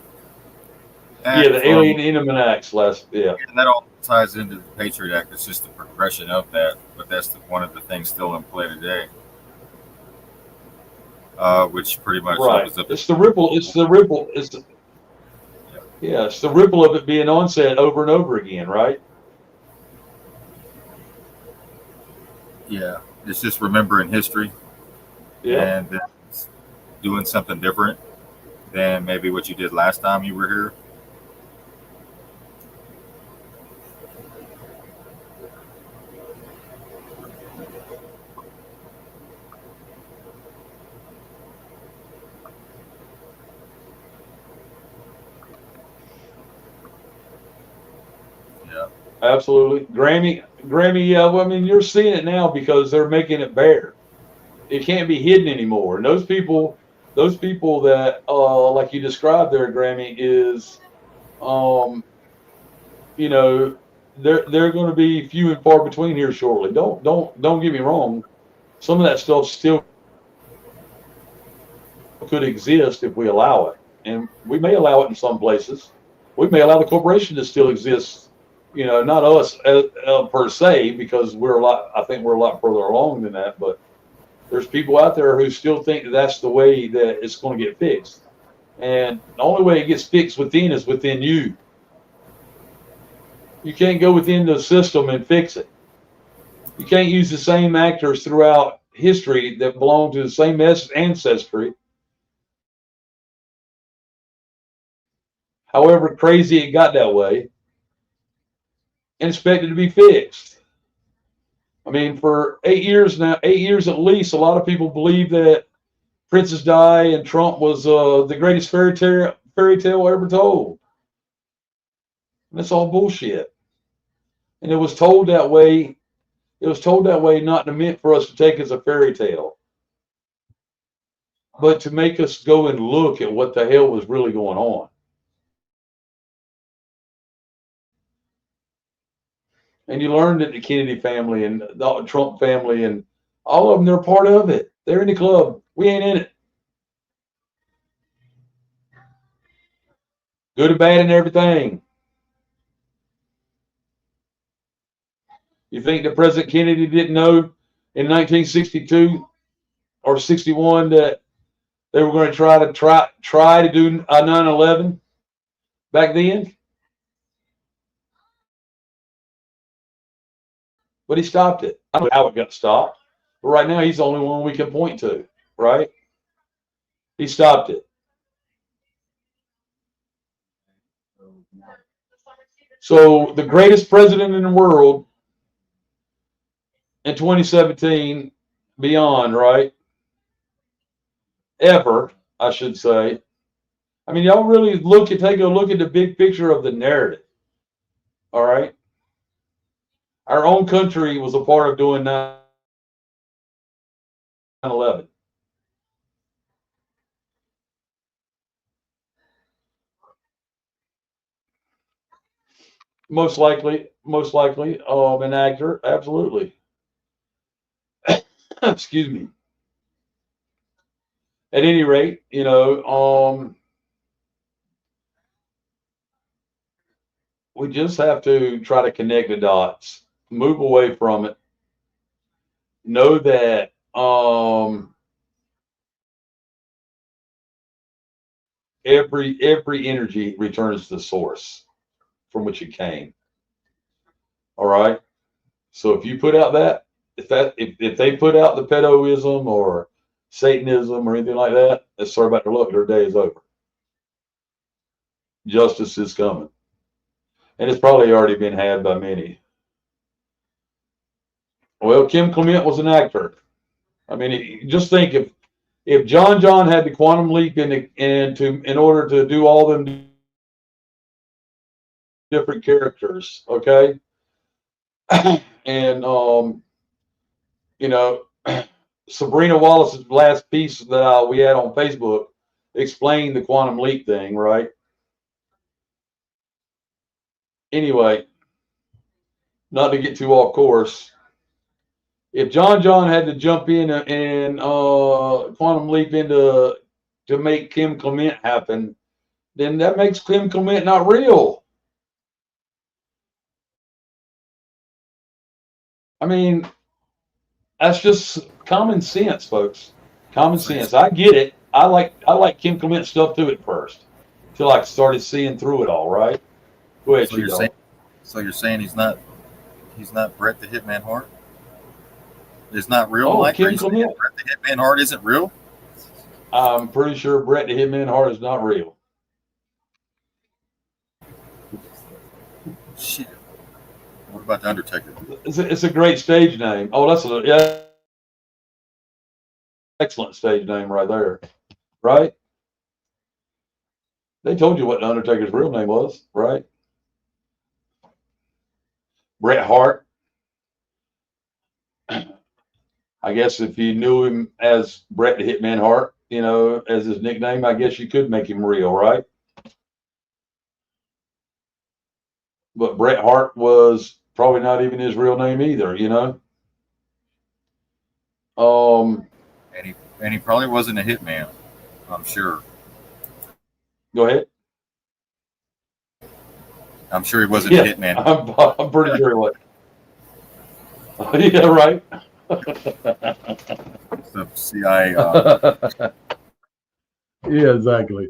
Speaker 2: Act? Yeah, the Alien Enemy Acts yeah.
Speaker 3: And that all ties into the Patriot Act. It's just a progression of that, but that's one of the things still in play today. Which pretty much
Speaker 2: right. It's the ripple. It's the ripple. It's the ripple of it being onset over and over again, right?
Speaker 3: Yeah, it's just remembering history, and then doing something different than maybe what you did last time you were here.
Speaker 2: Absolutely. Grammy, yeah, well, I mean, you're seeing it now because they're making it bare. It can't be hidden anymore. And those people that, like you described there, Grammy, is, you know, they're going to be few and far between here shortly. Don't get me wrong. Some of that stuff still could exist if we allow it. And we may allow it in some places. We may allow the corporation to still exist. You know, not us per se, because I think we're a lot further along than that, but there's people out there who still think that that's the way that it's going to get fixed. And the only way it gets fixed within is within you. You can't go within the system and fix it. You can't use the same actors throughout history that belong to the same ancestry. However crazy it got that way, and expect it to be fixed. I mean, for 8 years now, 8 years at least, a lot of people believe that Princess Di and Trump was the greatest fairy tale ever told. And that's all bullshit. And it was told that way. It was told that way, not meant for us to take as a fairy tale. but to make us go and look at what the hell was really going on. And you learn that the Kennedy family and the Trump family and all of them, they're part of it. They're in the club. We ain't in it. Good and bad and everything. You think that President Kennedy didn't know in 1962 or 61 that they were going to try to do a 9/11 back then? But he stopped it. I don't know how it got stopped, but right now he's the only one we can point to, right? He stopped it. So the greatest president in the world in 2017, beyond, right? Ever, I should say. I mean, y'all really take a look at the big picture of the narrative. All right. Our own country was a part of doing 9/11. Most likely, an actor, absolutely. Excuse me. At any rate, we just have to try to connect the dots, move away from it, know that every energy returns to the source from which it came. All right. So if you put out if they put out the pedoism or Satanism or anything like that, it's sorry about the look, their day is over. Justice is coming. And it's probably already been had by many. Well, Kim Clement was an actor. I mean, just think if John had the quantum leap in order to do all them different characters, okay? And Sabrina Wallace's last piece that we had on Facebook explained the quantum leap thing, right? Anyway, not to get too off course, if John had to jump in and quantum leap to make Kim Clement happen, then that makes Kim Clement not real. I mean, that's just common sense, folks. Common sense. I get it. I like Kim Clement stuff too at first, till I started seeing through it all. Right? Go ahead,
Speaker 3: So you're saying he's not Brett the Hitman Hart? It's not real.
Speaker 2: Oh, Kim Clement.
Speaker 3: Brett the Hitman Hart isn't real.
Speaker 2: I'm pretty sure Brett the Hitman Hart is not real.
Speaker 3: Shit. What about the Undertaker?
Speaker 2: It's a great stage name. Oh, that's excellent stage name right there. Right? They told you what the Undertaker's real name was, right? Bret Hart. I guess if you knew him as Bret the Hitman Hart, as his nickname, I guess you could make him real, right? But Bret Hart was probably not even his real name either,
Speaker 3: And he probably wasn't a hitman, I'm sure.
Speaker 2: Go ahead.
Speaker 3: I'm sure he wasn't a hitman.
Speaker 2: I'm pretty sure he was. Yeah, right.
Speaker 3: The CIA.
Speaker 2: Yeah, exactly.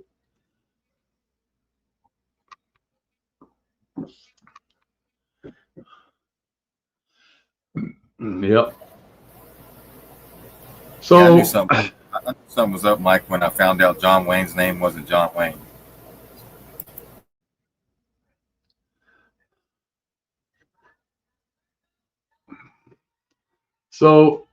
Speaker 2: Yep. So
Speaker 3: I knew something was up, Mike, when I found out John Wayne's name wasn't John Wayne.
Speaker 2: So,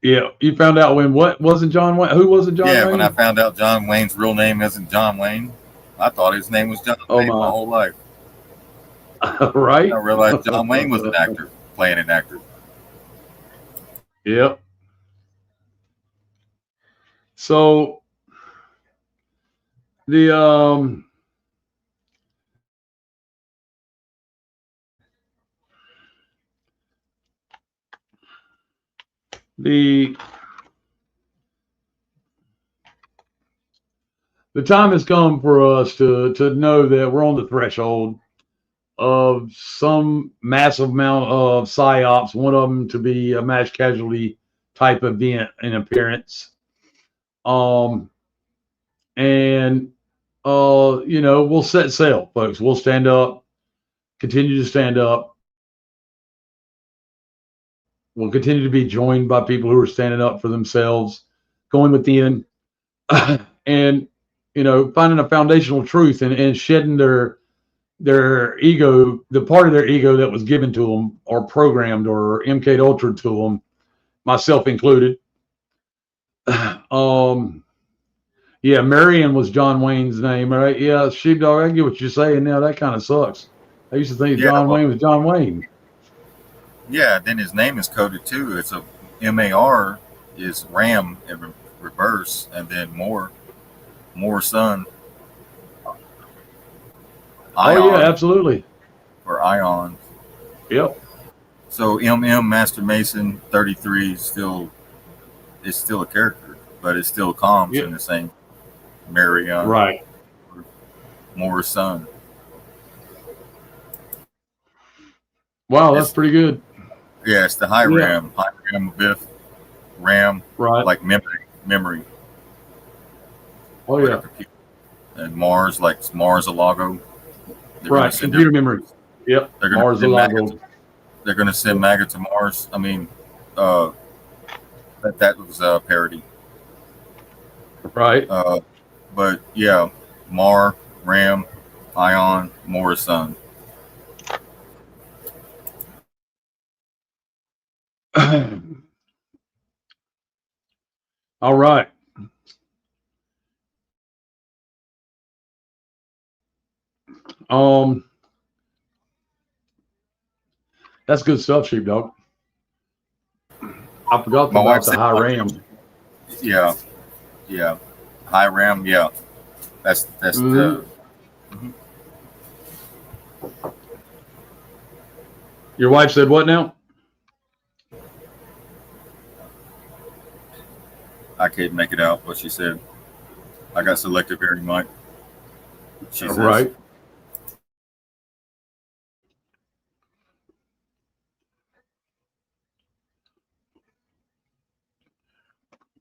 Speaker 2: yeah, you found out when what wasn't John Wayne? Who wasn't John Wayne?
Speaker 3: Yeah, when I found out John Wayne's real name isn't John Wayne, I thought his name was John Wayne my whole life.
Speaker 2: Right?
Speaker 3: I realized John Wayne was an actor, playing an actor.
Speaker 2: Yep. So the the time has come for us to know that we're on the threshold of some massive amount of psyops. One of them to be a mass casualty type event in appearance. And we'll set sail, folks. We'll stand up, continue to stand up. We'll continue to be joined by people who are standing up for themselves, going within, and finding a foundational truth and shedding their ego, the part of their ego that was given to them or programmed or MK Ultra to them, myself included. Yeah, Marion was John Wayne's name, right? Yeah, Sheepdog, I get what you're saying now. That kind of sucks. I used to think John Wayne was John Wayne.
Speaker 3: Yeah, then his name is coded too. It's a MAR is Ram in reverse, and then more son.
Speaker 2: Ion, oh yeah, absolutely.
Speaker 3: Or Ion.
Speaker 2: Yep.
Speaker 3: So MM Master Mason 33 is still a character, but it still comes in the same Marion.
Speaker 2: Right.
Speaker 3: More son.
Speaker 2: Wow, that's pretty good.
Speaker 3: Yeah, it's the high RAM Biff RAM,
Speaker 2: right?
Speaker 3: Like memory.
Speaker 2: Oh yeah.
Speaker 3: And Mars, like Mars Alago.
Speaker 2: Right, computer memory. Yep.
Speaker 3: Mars Alago. They're going to send MAGA to Mars. I mean, that was a parody.
Speaker 2: Right.
Speaker 3: But yeah, Mar, Ram, Ion, Morrison.
Speaker 2: All right. That's good stuff, Sheepdog. I forgot about the high RAM.
Speaker 3: Yeah. High RAM, yeah. That's the. Mm-hmm.
Speaker 2: Your wife said what now?
Speaker 3: I can't make it out what she said. I got selective hearing, Mike. She says,
Speaker 2: right.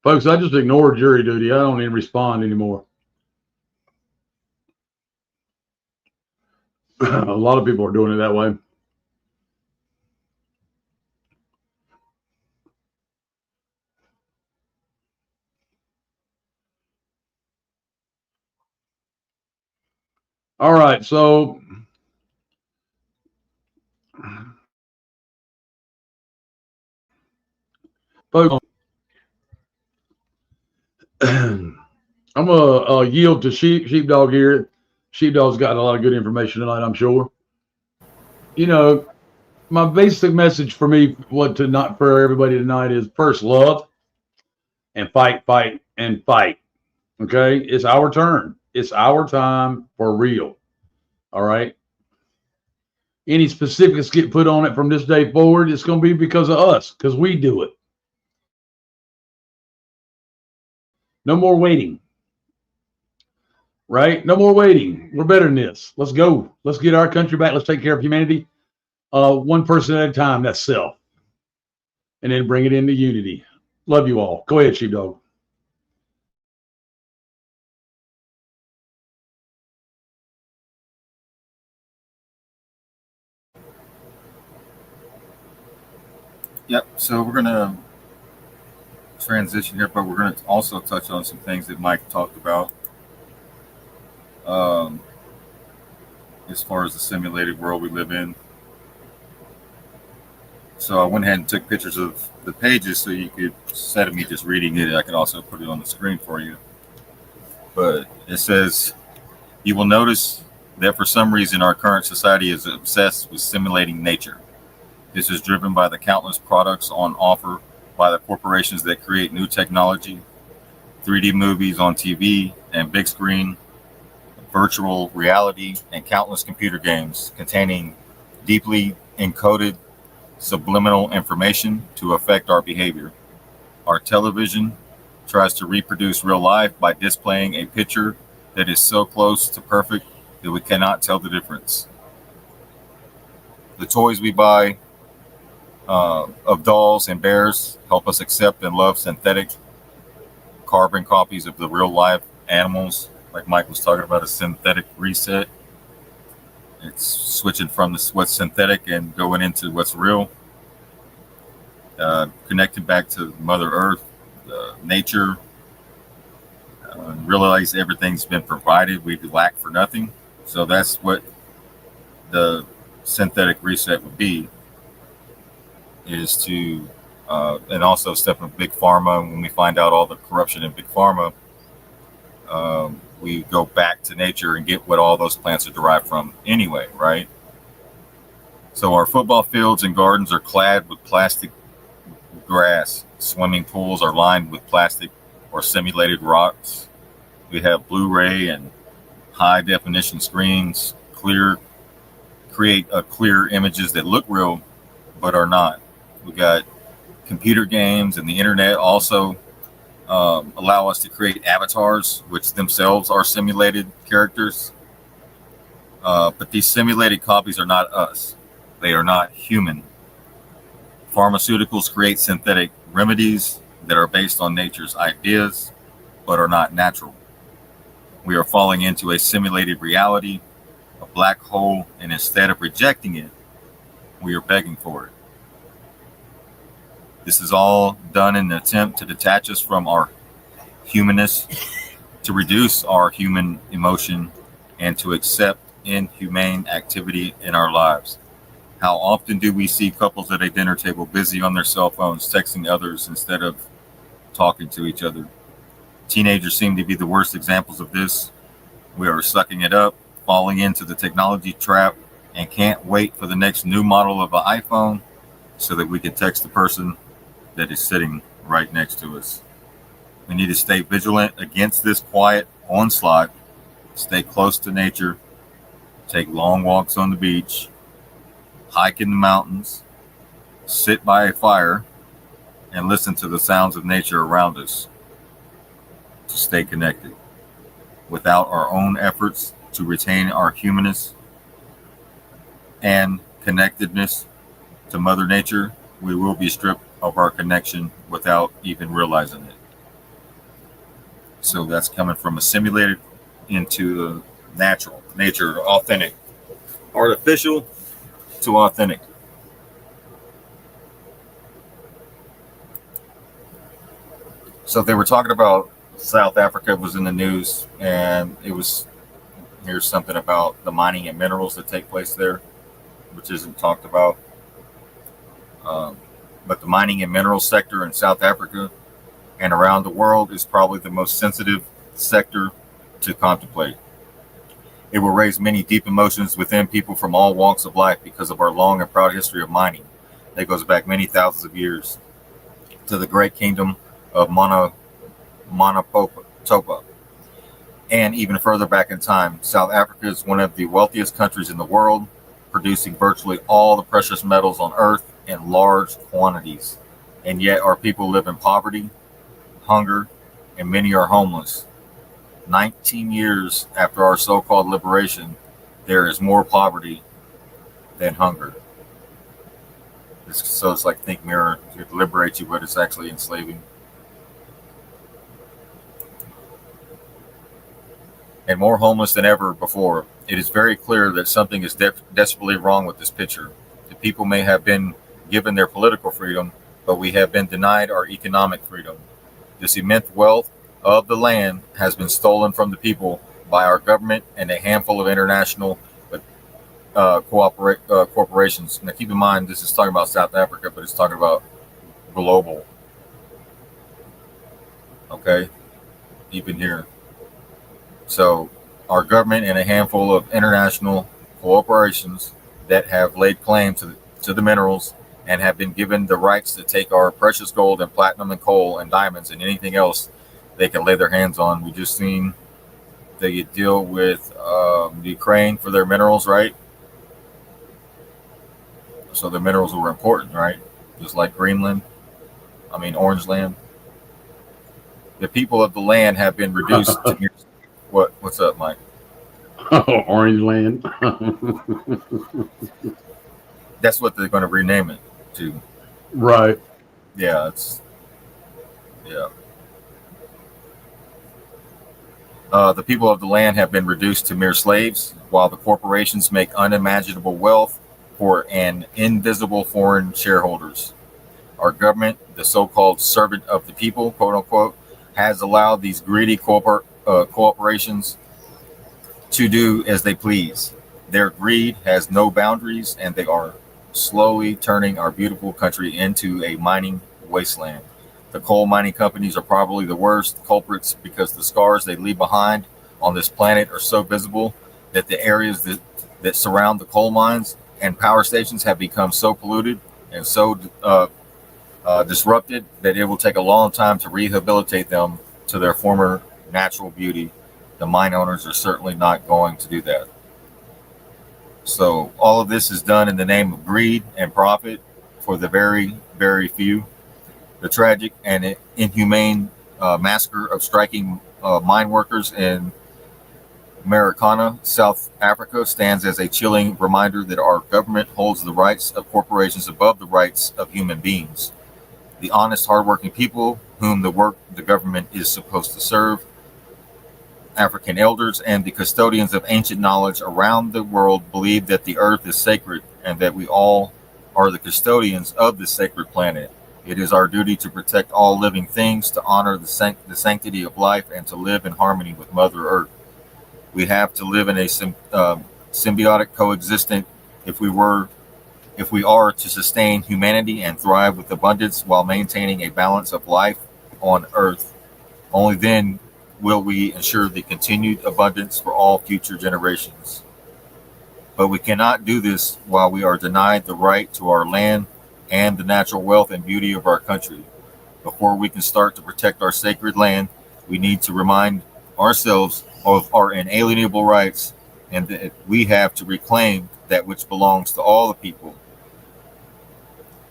Speaker 2: Folks, I just ignored jury duty. I don't even respond anymore. A lot of people are doing it that way. All right, so folks, I'm gonna yield to Sheepdog here. Sheepdog's got a lot of good information tonight, I'm sure. My basic message for me, for everybody tonight is first love and fight, and fight. Okay, it's our turn. It's our time for real. All right. Any specifics get put on it from this day forward, it's going to be because of us, because we do it. No more waiting. Right? No more waiting. We're better than this. Let's go. Let's get our country back. Let's take care of humanity. One person at a time. That's self. And then bring it into unity. Love you all. Go ahead, Sheepdog.
Speaker 3: Yep. So we're going to transition here, but we're going to also touch on some things that Mike talked about. As far as the simulated world we live in. So I went ahead and took pictures of the pages so you could, instead of me just reading it, I could also put it on the screen for you. But it says, you will notice that for some reason our current society is obsessed with simulating nature. This is driven by the countless products on offer by the corporations that create new technology. 3D movies on TV and big screen, virtual reality, and countless computer games containing deeply encoded subliminal information to affect our behavior. Our television tries to reproduce real life by displaying a picture that is so close to perfect that we cannot tell the difference. The toys we buy of dolls and bears help us accept and love synthetic carbon copies of the real life animals. Like Mike was talking about, a synthetic reset. It's switching from what's synthetic and going into what's real. Connecting back to Mother Earth, nature, realize everything's been provided. We lack for nothing. So that's what the synthetic reset would be, is to, and also stepping with Big Pharma. When we find out all the corruption in Big Pharma, we go back to nature and get what all those plants are derived from anyway, right? So our football fields and gardens are clad with plastic grass. Swimming pools are lined with plastic or simulated rocks. We have Blu-ray and high definition screens, create clear images that look real but are not. We got computer games, and the internet also allow us to create avatars, which themselves are simulated characters. But these simulated copies are not us. They are not human. Pharmaceuticals create synthetic remedies that are based on nature's ideas, but are not natural. We are falling into a simulated reality, a black hole, and instead of rejecting it, we are begging for it. This is all done in an attempt to detach us from our humanness, to reduce our human emotion, and to accept inhumane activity in our lives. How often do we see couples at a dinner table busy on their cell phones, texting others instead of talking to each other? Teenagers seem to be the worst examples of this. We are sucking it up, falling into the technology trap, and can't wait for the next new model of an iPhone so that we can text the person that is sitting right next to us. We need to stay vigilant against this quiet onslaught, stay close to nature, take long walks on the beach, hike in the mountains, sit by a fire, and listen to the sounds of nature around us to stay connected. Without our own efforts to retain our humanness and connectedness to Mother Nature, we will be stripped of our connection without even realizing it. So that's coming from a simulated into the natural, nature, authentic, artificial to authentic. So they were talking about South Africa was in the news, and here's something about the mining and minerals that take place there, which isn't talked about. But the mining and mineral sector in South Africa and around the world is probably the most sensitive sector to contemplate. It will raise many deep emotions within people from all walks of life because of our long and proud history of mining that goes back many thousands of years to the great kingdom of Monopotopa. And even further back in time, South Africa is one of the wealthiest countries in the world, producing virtually all the precious metals on Earth in large quantities. And yet our people live in poverty, hunger, and many are homeless. 19 years after our so-called liberation, there is more poverty than hunger. So it's like Think Mirror. It liberates you, but it's actually enslaving. And more homeless than ever before. It is very clear that something is desperately wrong with this picture. The people may have been given their political freedom, but we have been denied our economic freedom. This immense wealth of the land has been stolen from the people by our government and a handful of international corporations. Now keep in mind, this is talking about South Africa, but it's talking about global. Okay? Even here. So our government and a handful of international corporations that have laid claim to the minerals and have been given the rights to take our precious gold and platinum and coal and diamonds and anything else they can lay their hands on. We just seen they deal with Ukraine for their minerals, right? So the minerals were important, right? Just like Greenland, Orange Land. The people of the land have been reduced to what's up, Mike?
Speaker 2: Orange Land.
Speaker 3: That's what they're going to rename it to.
Speaker 2: Right.
Speaker 3: Yeah, yeah. The people of the land have been reduced to mere slaves, while the corporations make unimaginable wealth for an invisible foreign shareholders. Our government, the so-called servant of the people, quote unquote, has allowed these greedy corporations to do as they please. Their greed has no boundaries, and they are slowly turning our beautiful country into a mining wasteland. The coal mining companies are probably the worst culprits because the scars they leave behind on this planet are so visible that the areas that surround the coal mines and power stations have become so polluted and so disrupted that it will take a long time to rehabilitate them to their former natural beauty. The mine owners are certainly not going to do that. So all of this is done in the name of greed and profit for the very, very few. The tragic and inhumane massacre of striking mine workers in Marikana, South Africa, stands as a chilling reminder that our government holds the rights of corporations above the rights of human beings. The honest, hardworking people whom the government is supposed to serve, African elders and the custodians of ancient knowledge around the world, believe that the earth is sacred and that we all are the custodians of this sacred planet. It is our duty to protect all living things, to honor the sanctity of life, and to live in harmony with Mother Earth. We have to live in a symbiotic coexistence if we are to sustain humanity and thrive with abundance while maintaining a balance of life on Earth. Only then will we ensure the continued abundance for all future generations. But we cannot do this while we are denied the right to our land and the natural wealth and beauty of our country. Before we can start to protect our sacred land, we need to remind ourselves of our inalienable rights and that we have to reclaim that which belongs to all the people.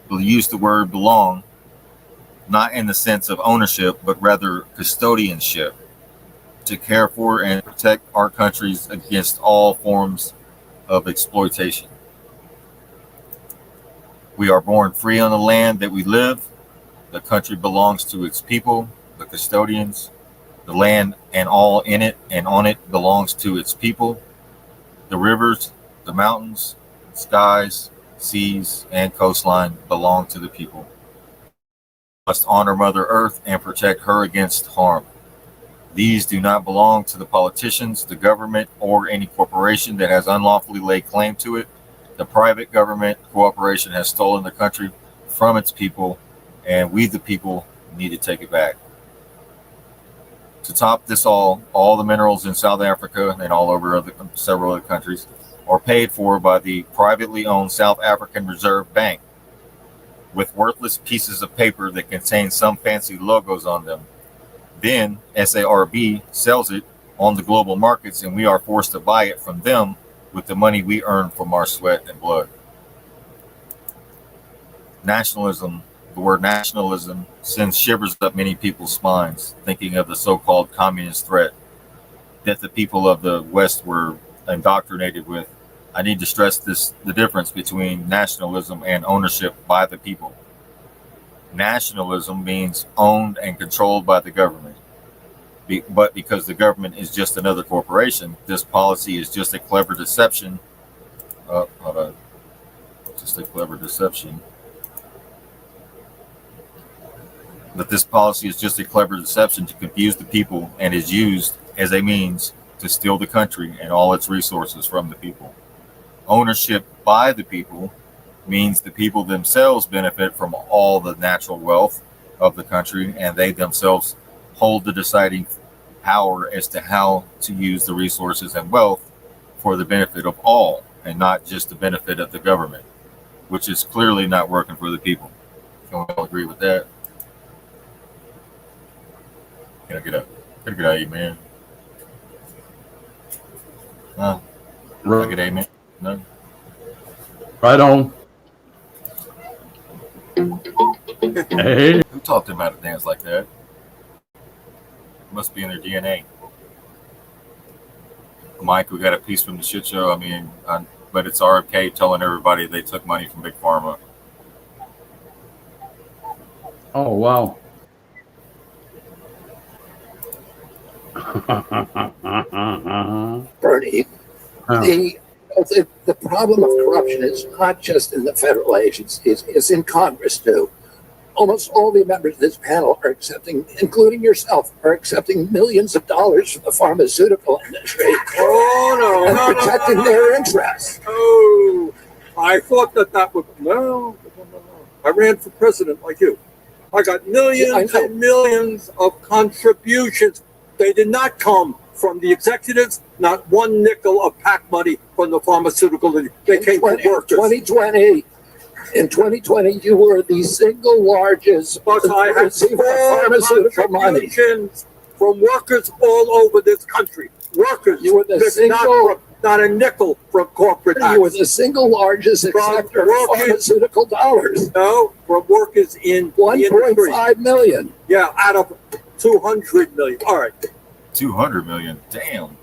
Speaker 3: We'll use the word belong, not in the sense of ownership, but rather custodianship, to care for and protect our countries against all forms of exploitation. We are born free on the land that we live. The country belongs to its people, the custodians. The land and all in it and on it belongs to its people. The rivers, the mountains, skies, seas, and coastline belong to the people. We must honor Mother Earth and protect her against harm. These do not belong to the politicians, the government, or any corporation that has unlawfully laid claim to it. The private government cooperation has stolen the country from its people, and we, the people, need to take it back. To top this all the minerals in South Africa and all over several other countries are paid for by the privately owned South African Reserve Bank with worthless pieces of paper that contain some fancy logos on them. Then SARB sells it on the global markets, and we are forced to buy it from them with the money we earn from our sweat and blood. Nationalism, the word nationalism, sends shivers up many people's spines, thinking of the so-called communist threat that the people of the West were indoctrinated with. I need to stress the difference between nationalism and ownership by the people. Nationalism means owned and controlled by the government. But because the government is just another corporation, this policy is just a clever deception. Just a clever deception. But this policy is just a clever deception to confuse the people and is used as a means to steal the country and all its resources from the people. Ownership by the people means the people themselves benefit from all the natural wealth of the country, and they themselves hold the deciding power as to how to use the resources and wealth for the benefit of all and not just the benefit of the government, which is clearly not working for the people. Can we all agree with that? Can I get a good amen? No. Can I get amen? No.
Speaker 2: Right on. Hey.
Speaker 3: Who taught them how to dance like that? It must be in their DNA. Mike, we got a piece from the shit show. I mean, but it's RFK telling everybody they took money from Big Pharma.
Speaker 2: Oh, wow.
Speaker 4: Bernie, the problem of corruption is not just in the federal agencies, it's in Congress too. Almost all the members of this panel are accepting, including yourself, are accepting millions of dollars from the pharmaceutical industry and protecting their interests.
Speaker 5: Oh, I thought that would, no. I ran for president like you. I got millions and millions of contributions. They did not come from the executives, not one nickel of PAC money from the pharmaceutical industry. They came from workers. 2020.
Speaker 4: In 2020, you were the single largest receiver of pharmaceutical money
Speaker 5: from workers all over this country. Workers.
Speaker 4: You were the
Speaker 5: not a nickel from corporate tax.
Speaker 4: You were the single largest acceptor of pharmaceutical dollars.
Speaker 5: No, from workers in
Speaker 4: 1.5 million.
Speaker 5: Yeah, out of 200 million. All right.
Speaker 3: 200 million. Damn.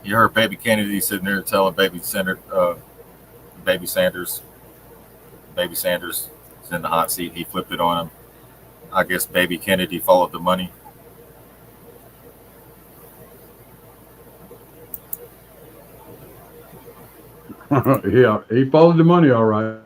Speaker 3: You heard Baby Kennedy sitting there telling Baby Sanders is in the hot seat. He flipped it on him. I guess Baby Kennedy followed the money.
Speaker 2: Yeah, he followed the money all right.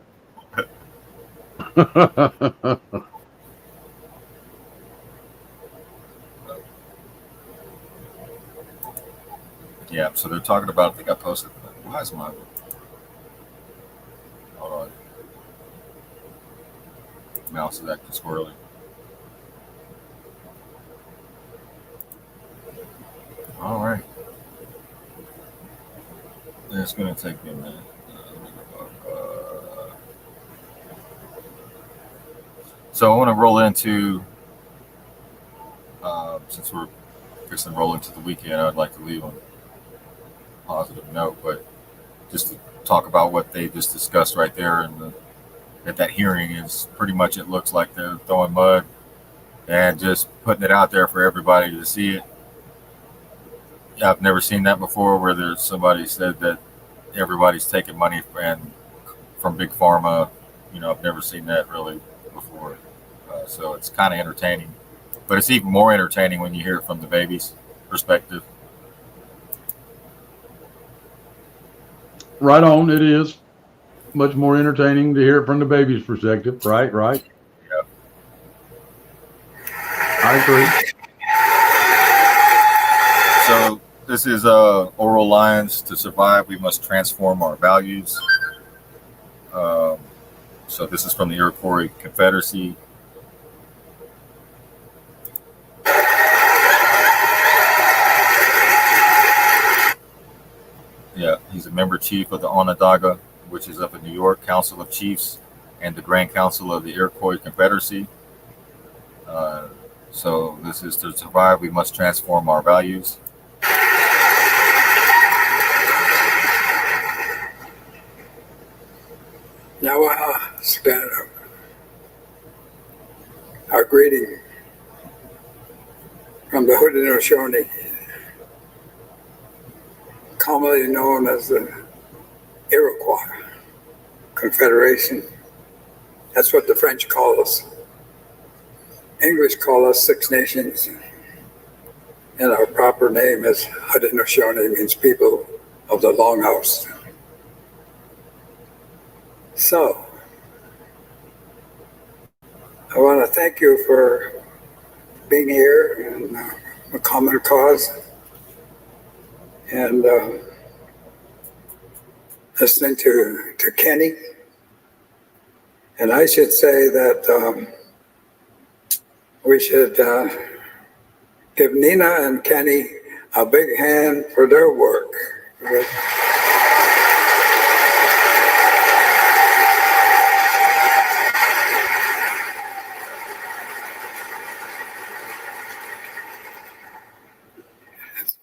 Speaker 3: Yeah, so they're talking about, I think I posted, why is my, hold on. Mouse is acting squirrely. All right. It's going to take me a minute. So I want to roll into, since we're fixing to roll into the weekend, I'd like to leave on a positive note, but just to talk about what they just discussed right there and at that hearing is pretty much, it looks like they're throwing mud and just putting it out there for everybody to see it. I've never seen that before, where there's somebody said that everybody's taking money from Big Pharma. You know, I've never seen that really before. So it's kind of entertaining, but it's even more entertaining when you hear it from the baby's perspective.
Speaker 2: Right on, it is much more entertaining to hear it from the baby's perspective. Right.
Speaker 3: Yeah.
Speaker 2: I agree.
Speaker 3: So this is Oral Lines. To survive, we must transform our values. So this is from the Iroquois Confederacy. Yeah, he's a member chief of the Onondaga, which is up in New York, Council of Chiefs, and the Grand Council of the Iroquois Confederacy. So this is to survive, we must transform our values.
Speaker 6: Now, our greeting from the Haudenosaunee, commonly known as the Iroquois Confederation. That's what the French call us. English call us Six Nations. And our proper name is Haudenosaunee, means people of the Longhouse. So, I want to thank you for being here in a common cause and listening to Kenny. And I should say that we should give Nina and Kenny a big hand for their work.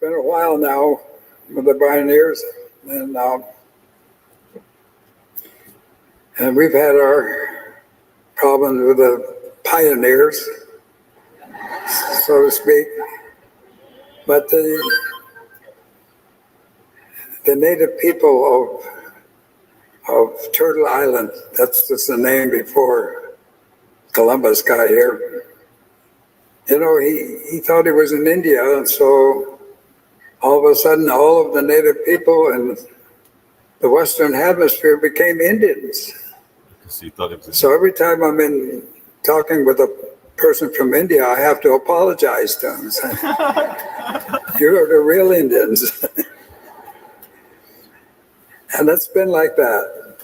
Speaker 6: been a while now with the pioneers, and we've had our problems with the pioneers, so to speak. But the native people of Turtle Island, that's just the name before Columbus got here. You know, he thought he was in India, and so all of a sudden, all of the native people in the Western Hemisphere became Indians. So every time I'm in talking with a person from India, I have to apologize to them. Say, you're the real Indians. And it's been like that.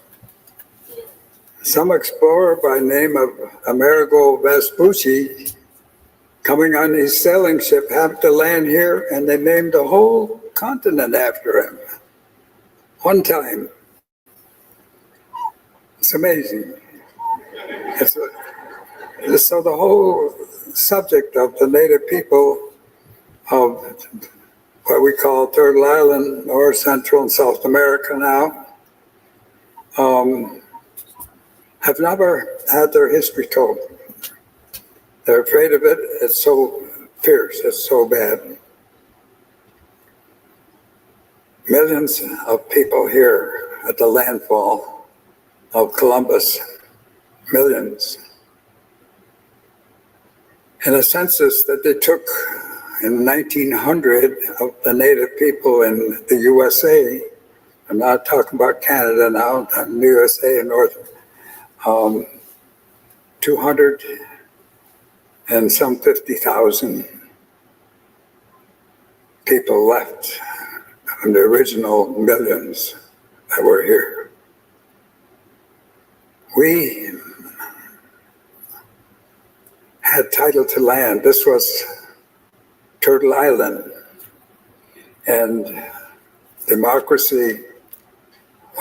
Speaker 6: Some explorer by name of Amerigo Vespucci, coming on his sailing ship, happened to land here, and they named the whole continent after him. One time. It's amazing. So the whole subject of the native people of what we call Turtle Island, North, Central, and South America now, have never had their history told. They're afraid of it. It's so fierce. It's so bad. Millions of people here at the landfall of Columbus. Millions. In a census that they took in 1900 of the native people in the USA, I'm not talking about Canada now, I'm the USA and North, 200 and some 50,000 people left from the original millions that were here. We had title to land. This was Turtle Island, and democracy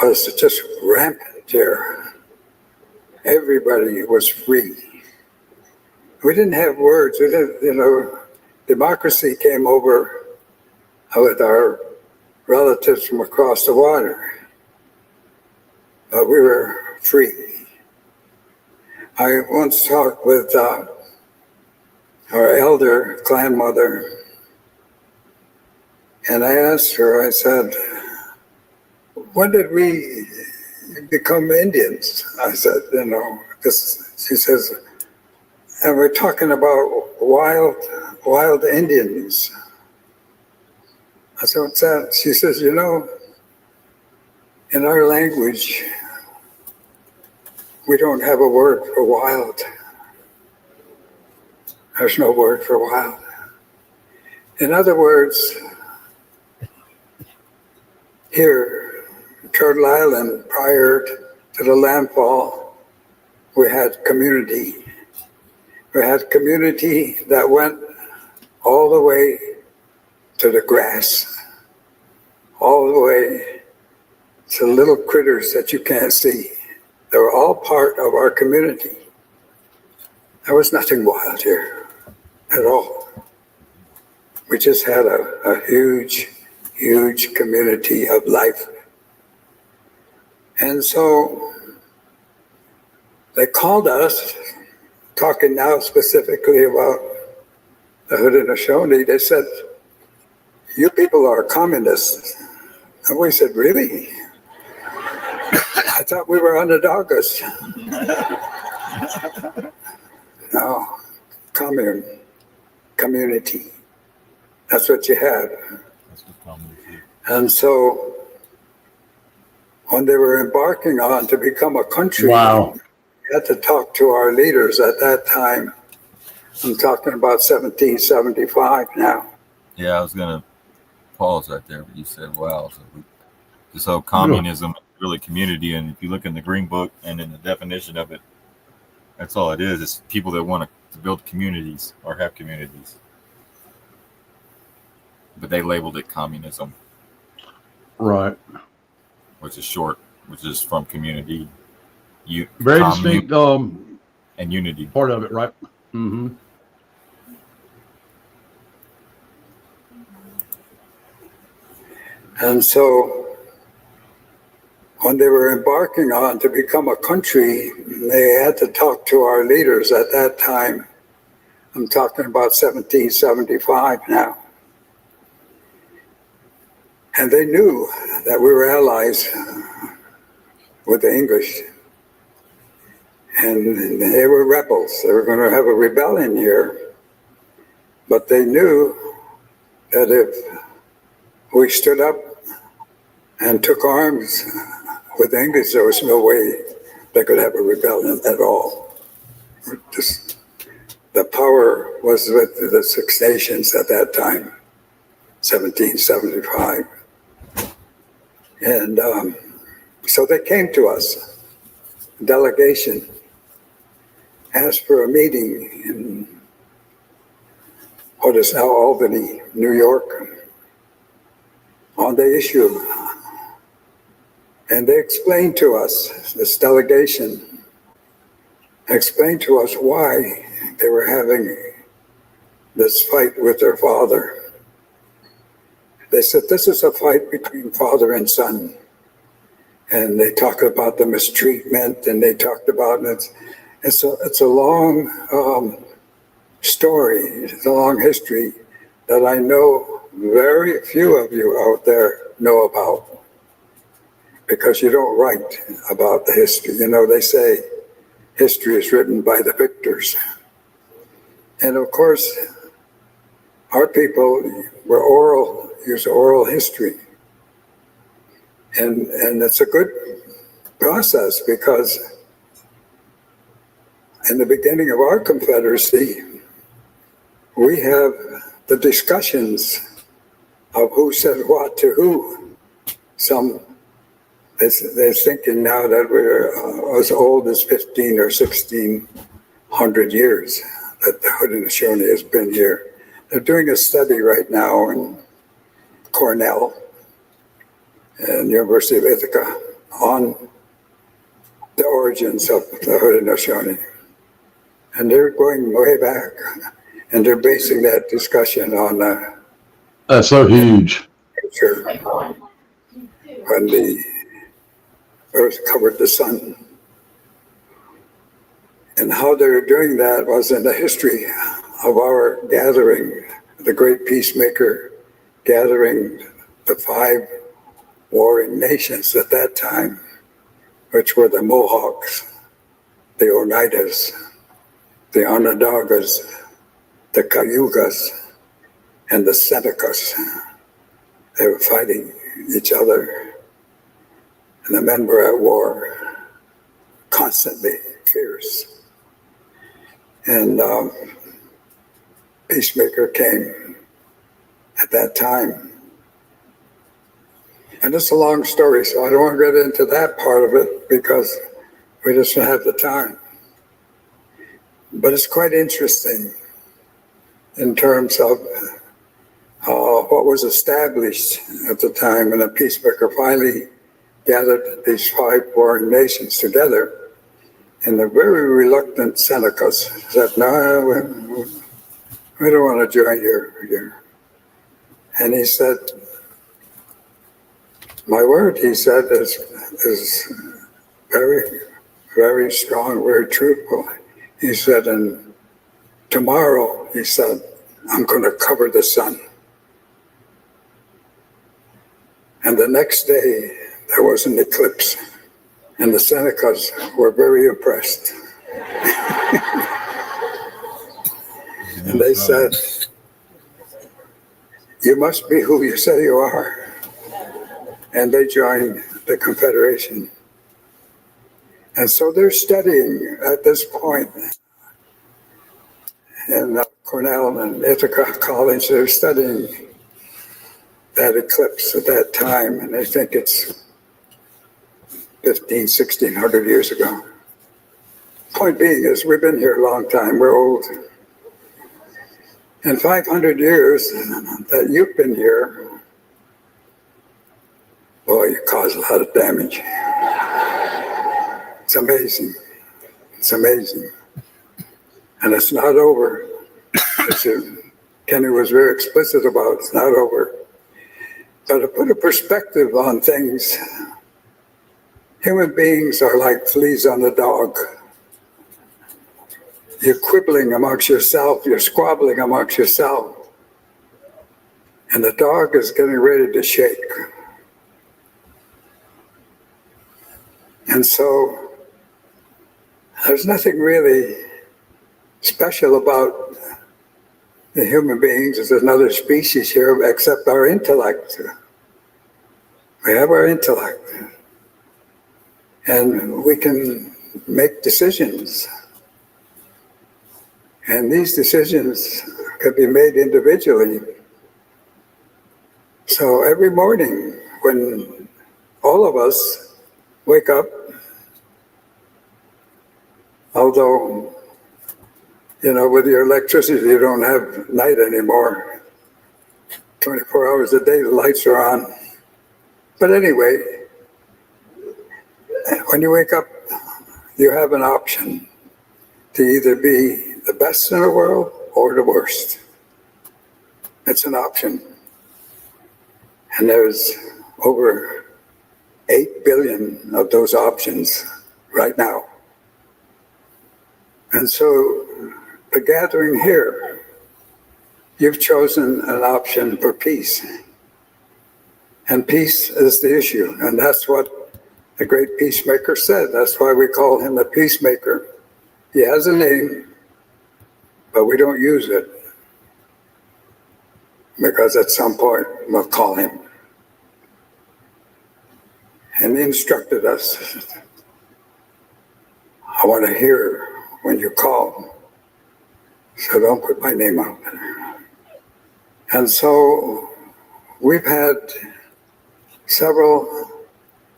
Speaker 6: was just rampant here. Everybody was free. We didn't have words. We didn't, democracy came over with our relatives from across the water, but we were free. I once talked with our elder grandmother, and I asked her, I said, when did we become Indians? I said, because she says, and we're talking about wild Indians. I said, what's that? She says, in our language, we don't have a word for wild. There's no word for wild. In other words, here, Turtle Island, prior to the landfall, we had community. We had community that went all the way to the grass, all the way to little critters that you can't see. They were all part of our community. There was nothing wild here at all. We just had a huge, huge community of life. And so they called us, talking now specifically about the Haudenosaunee, they said, you people are communists. And we said, really? I thought we were Onondagas. No, community. That's what you had. And so when they were embarking on to become a country,
Speaker 2: Wow.
Speaker 6: we had to talk to our leaders at that time. I'm talking about 1775 now.
Speaker 3: Yeah, I was going to pause right there, but you said, wow. So this whole communism is really community. And if you look in the Green Book and in the definition of it, that's all it is. It's people that want to build communities or have communities. But they labeled it communism.
Speaker 2: Right.
Speaker 3: Which is short, which is from community.
Speaker 2: Very distinct
Speaker 3: and unity.
Speaker 2: part of it, right? Mm-hmm.
Speaker 6: And so when they were embarking on to become a country, they had to talk to our leaders at that time. I'm talking about 1775 now. And they knew that we were allies with the English. And they were rebels. They were going to have a rebellion here. But they knew that if we stood up and took arms with the English, there was no way they could have a rebellion at all. Just, the power was with the Six Nations at that time, 1775. And so they came to us, a delegation, asked for a meeting in what is now Albany, New York, on the issue. And they explained to us, this delegation explained to us why they were having this fight with their father. They said, this is a fight between father and son. And they talked about the mistreatment, and they talked about it. It's a long story, it's a long history that I know very few of you out there know about, because you don't write about the history. You know, they say history is written by the victors. And of course, our people were use oral history. And it's a good process, because in the beginning of our Confederacy, we have the discussions of who said what to who. They're thinking now that we're as old as 15 or 1600 years that the Haudenosaunee has been here. They're doing a study right now in Cornell and University of Ithaca on the origins of the Haudenosaunee. And they're going way back, and they're basing that discussion on
Speaker 2: that's so huge.
Speaker 6: When the earth covered the sun. And how they were doing that was in the history of our gathering, the great peacemaker gathering the 5 warring nations at that time, which were the Mohawks, the Oneidas, the Onondagas, the Cayugas, and the Senecas. They were fighting each other, and the men were at war, constantly fierce. And Peacemaker came at that time. And it's a long story, so I don't want to get into that part of it because we just don't have the time. But it's quite interesting in terms of what was established at the time, and the Peacemaker finally gathered these 5 foreign nations together. And the very reluctant Senecas said, no, we don't want to join you. And he said, my word, he said, is very, very strong, very truthful. He said, and tomorrow, he said, I'm going to cover the sun. And the next day, there was an eclipse. And the Senecas were very impressed. And they said, you must be who you say you are. And they joined the Confederation. And so they're studying at this point in Cornell and Ithaca College, they're studying that eclipse at that time, and they think it's 1600 years ago. Point being is we've been here a long time, we're old. In 500 years that you've been here, boy, you caused a lot of damage. It's amazing. It's amazing. And it's not over. Kenny was very explicit about it. It's not over. But to put a perspective on things, human beings are like fleas on a dog. You're quibbling amongst yourself, you're squabbling amongst yourself, and the dog is getting ready to shake. And so there's nothing really special about the human beings as another species here except our intellect. We have our intellect, and we can make decisions. And these decisions can be made individually. So every morning when all of us wake up, although, with your electricity, you don't have night anymore. 24 hours a day, the lights are on. But anyway, when you wake up, you have an option to either be the best in the world or the worst. It's an option. And there's over 8 billion of those options right now. And so the gathering here, you've chosen an option for peace. And peace is the issue. And that's what the great peacemaker said. That's why we call him the peacemaker. He has a name, but we don't use it, because at some point we'll call him. And he instructed us, I want to hear when you call, so don't put my name out there. And so we've had several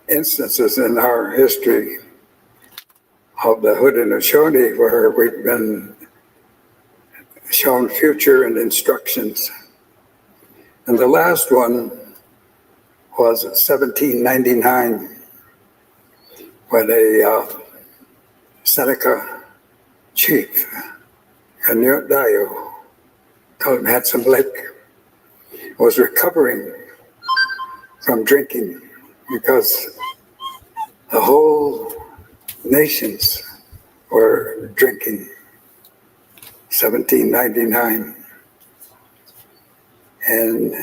Speaker 6: instances in our history of the Haudenosaunee where we've been shown future and instructions. And the last one was 1799, when a Seneca chief, Dayo, called him Handsome Lake, was recovering from drinking because the whole nations were drinking. 1799. And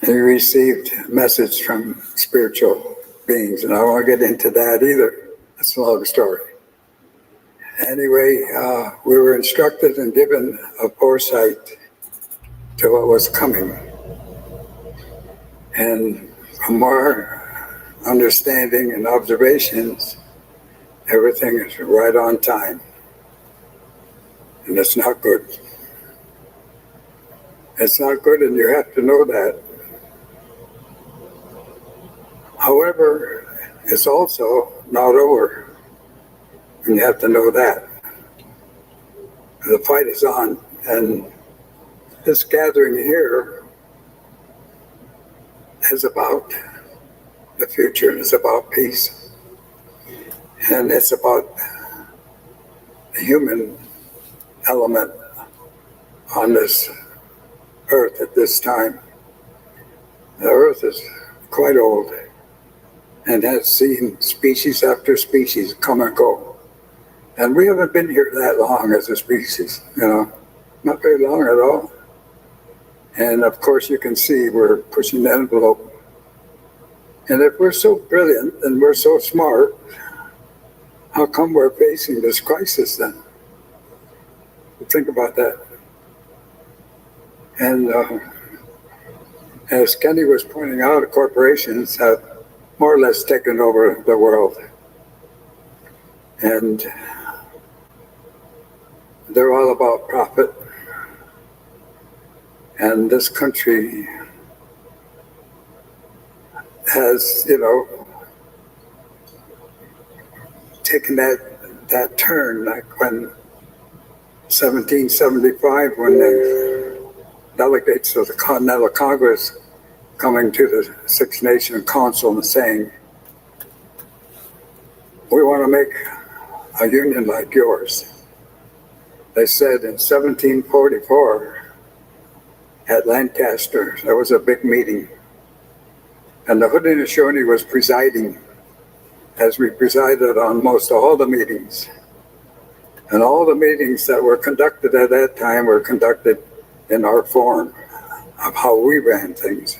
Speaker 6: he received a message from spiritual beings, and I won't get into that either. That's a long story. Anyway, we were instructed and given a foresight to what was coming. And from our understanding and observations, everything is right on time. And it's not good. It's not good, and you have to know that. However, it's also not over, and you have to know that. The fight is on, and this gathering here is about the future, it's about peace, and it's about the human element on this earth at this time. The earth is quite old and has seen species after species come and go. And we haven't been here that long as a species, not very long at all. And of course you can see we're pushing the envelope. And if we're so brilliant and we're so smart, how come we're facing this crisis then? Think about that. And as Kenny was pointing out, corporations have more or less taken over the world. And they're all about profit. And this country has, taken that turn, like when 1775, when the delegates of the Continental Congress coming to the Six Nation Council and saying, we want to make a union like yours. They said in 1744 at Lancaster, there was a big meeting, And the Haudenosaunee was presiding, as we presided on most all the meetings. And all the meetings that were conducted at that time were conducted in our form of how we ran things.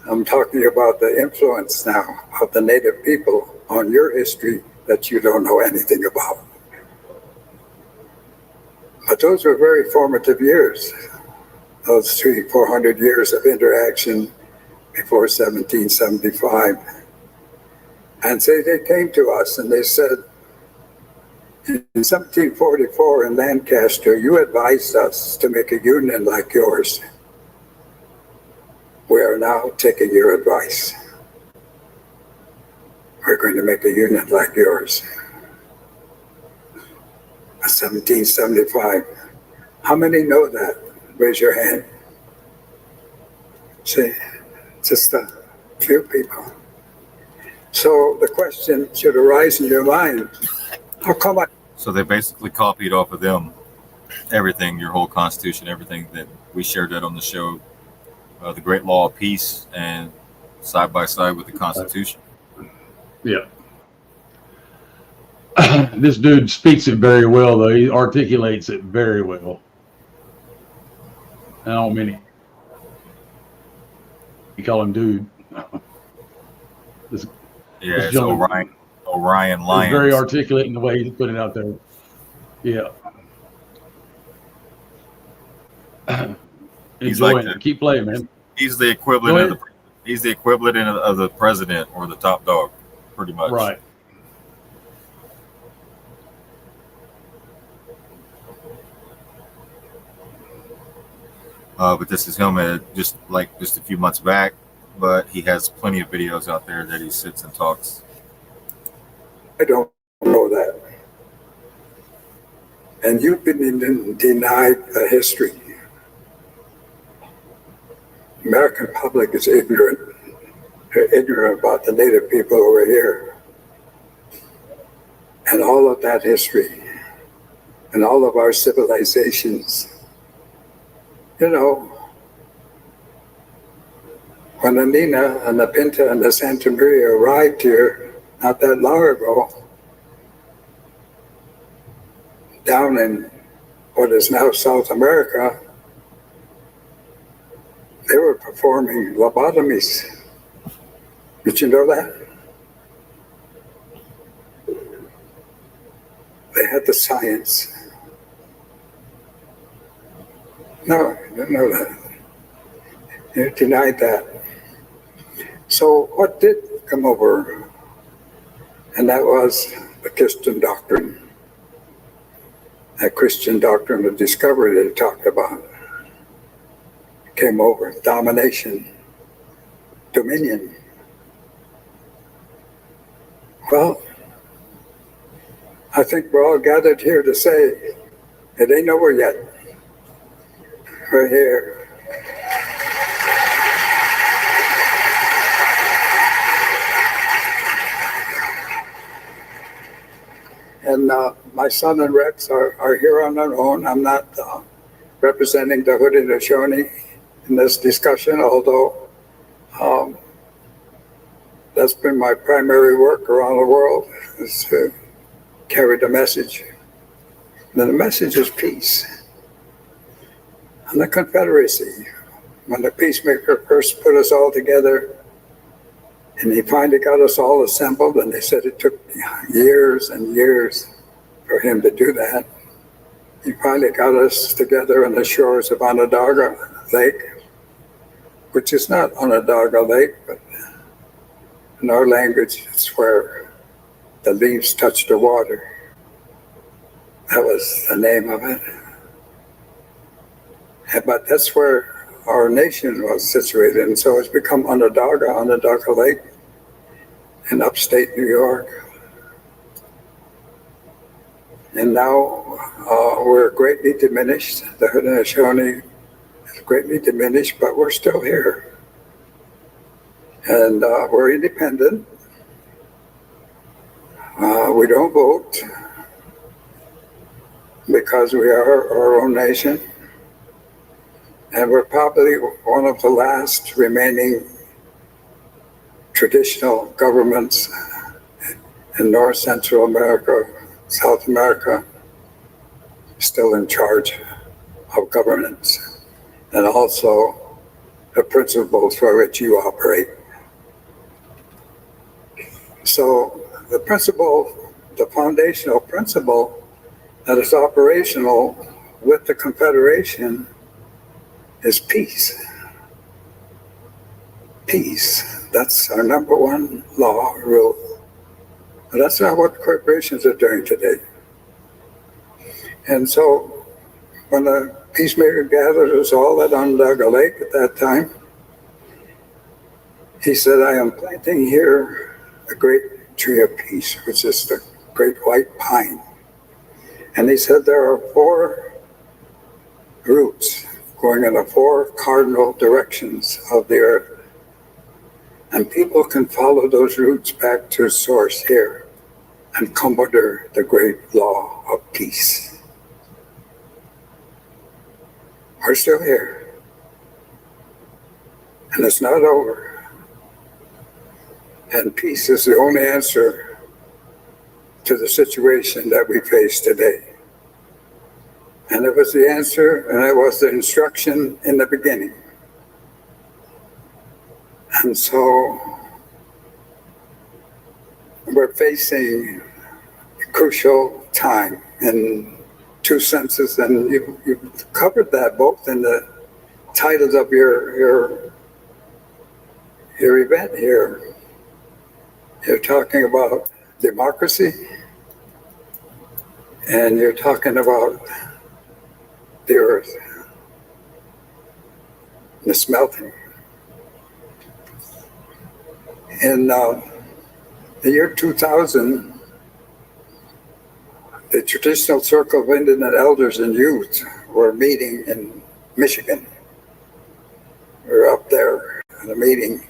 Speaker 6: I'm talking about the influence now of the Native people on your history that you don't know anything about. But those were very formative years, those 300-400 years of interaction before 1775. And so they came to us and they said, in 1744 in Lancaster, you advised us to make a union like yours. We are now taking your advice. We're going to make a union like yours. 1775. How many know that? Raise your hand. See, just a few people. So the question should arise in your mind, how come I...
Speaker 3: So they basically copied off of them everything, your whole Constitution, everything that we shared that on the show, the Great Law of Peace, and side by side with the Constitution.
Speaker 2: Yeah. This dude speaks it very well, though. He articulates it very well. I don't mean it. You call him dude.
Speaker 3: Yeah, it's Orion Lyons.
Speaker 2: He's very articulate in the way he's putting it out there. Yeah.
Speaker 3: He's
Speaker 2: Enjoying
Speaker 3: like
Speaker 2: it. Keep playing, man.
Speaker 3: He's the equivalent of the president or the top dog, pretty much.
Speaker 2: Right.
Speaker 3: But this is him just a few months back, but he has plenty of videos out there that he sits and talks.
Speaker 6: I don't know that. And you've been denied the history. The American public is ignorant. They're ignorant about the Native people over here. And all of that history. And all of our civilizations. You know, when the Nina and the Pinta and the Santa Maria arrived here not that long ago, down in what is now South America, they were performing lobotomies. Did you know that? They had the science. No, I didn't know that. You denied that. So what did come over? And that was the Christian doctrine. That Christian doctrine of discovery that he talked about. Came over, domination, dominion. Well, I think we're all gathered here to say it ain't over yet. We're here. And my son and Rex are here on their own. I'm not representing the Haudenosaunee in this discussion, although that's been my primary work around the world, is to carry the message. And the message is peace. And the Confederacy, when the peacemaker first put us all together, and he finally got us all assembled, and they said it took years and years for him to do that. He finally got us together on the shores of Onondaga Lake, which is not Onondaga Lake, but in our language, it's where the leaves touch the water. That was the name of it. But that's where our nation was situated, and so it's become Onondaga Lake in upstate New York. And now we're greatly diminished. The Haudenosaunee is greatly diminished, but we're still here. And we're independent. We don't vote because we are our own nation. And we're probably one of the last remaining traditional governments in North Central America, South America, still in charge of governance, and also the principles for which you operate. So the principle, the foundational principle that is operational with the Confederation is peace. Peace. That's our number one law, rule. But that's not what corporations are doing today. And so when the peacemaker gathered us all at Onondaga Lake at that time, he said, I am planting here a great tree of peace, which is the great white pine. And he said there are 4 roots going in the 4 cardinal directions of the earth. And people can follow those roots back to source here and come under the great law of peace. We're still here. And it's not over. And peace is the only answer to the situation that we face today. And it was the answer, and it was the instruction in the beginning. And so we're facing a crucial time in 2 senses, and you've covered that both in the titles of your event here. You're talking about democracy, and you're talking about the earth, the smelting. In the year 2000, the traditional circle of Indian elders and youth were meeting in Michigan. We were up there at a meeting.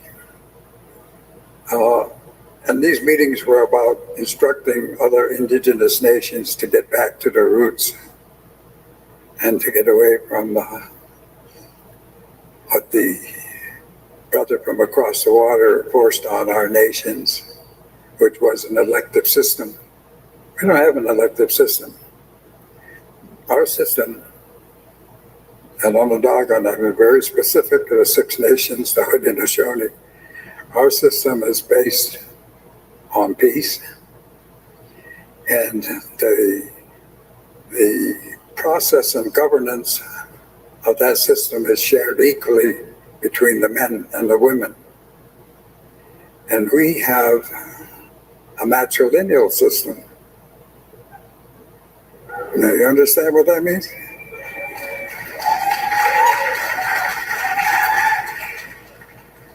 Speaker 6: And these meetings were about instructing other indigenous nations to get back to their roots and to get away from what the brother from across the water forced on our nations, which was an elective system. We don't have an elective system. Our system at Onondaga, and I've been very specific to the 6 nations, the Haudenosaunee, our system is based on peace, and the process and governance of that system is shared equally between the men and the women. And we have a matrilineal system. Now, you understand what that means?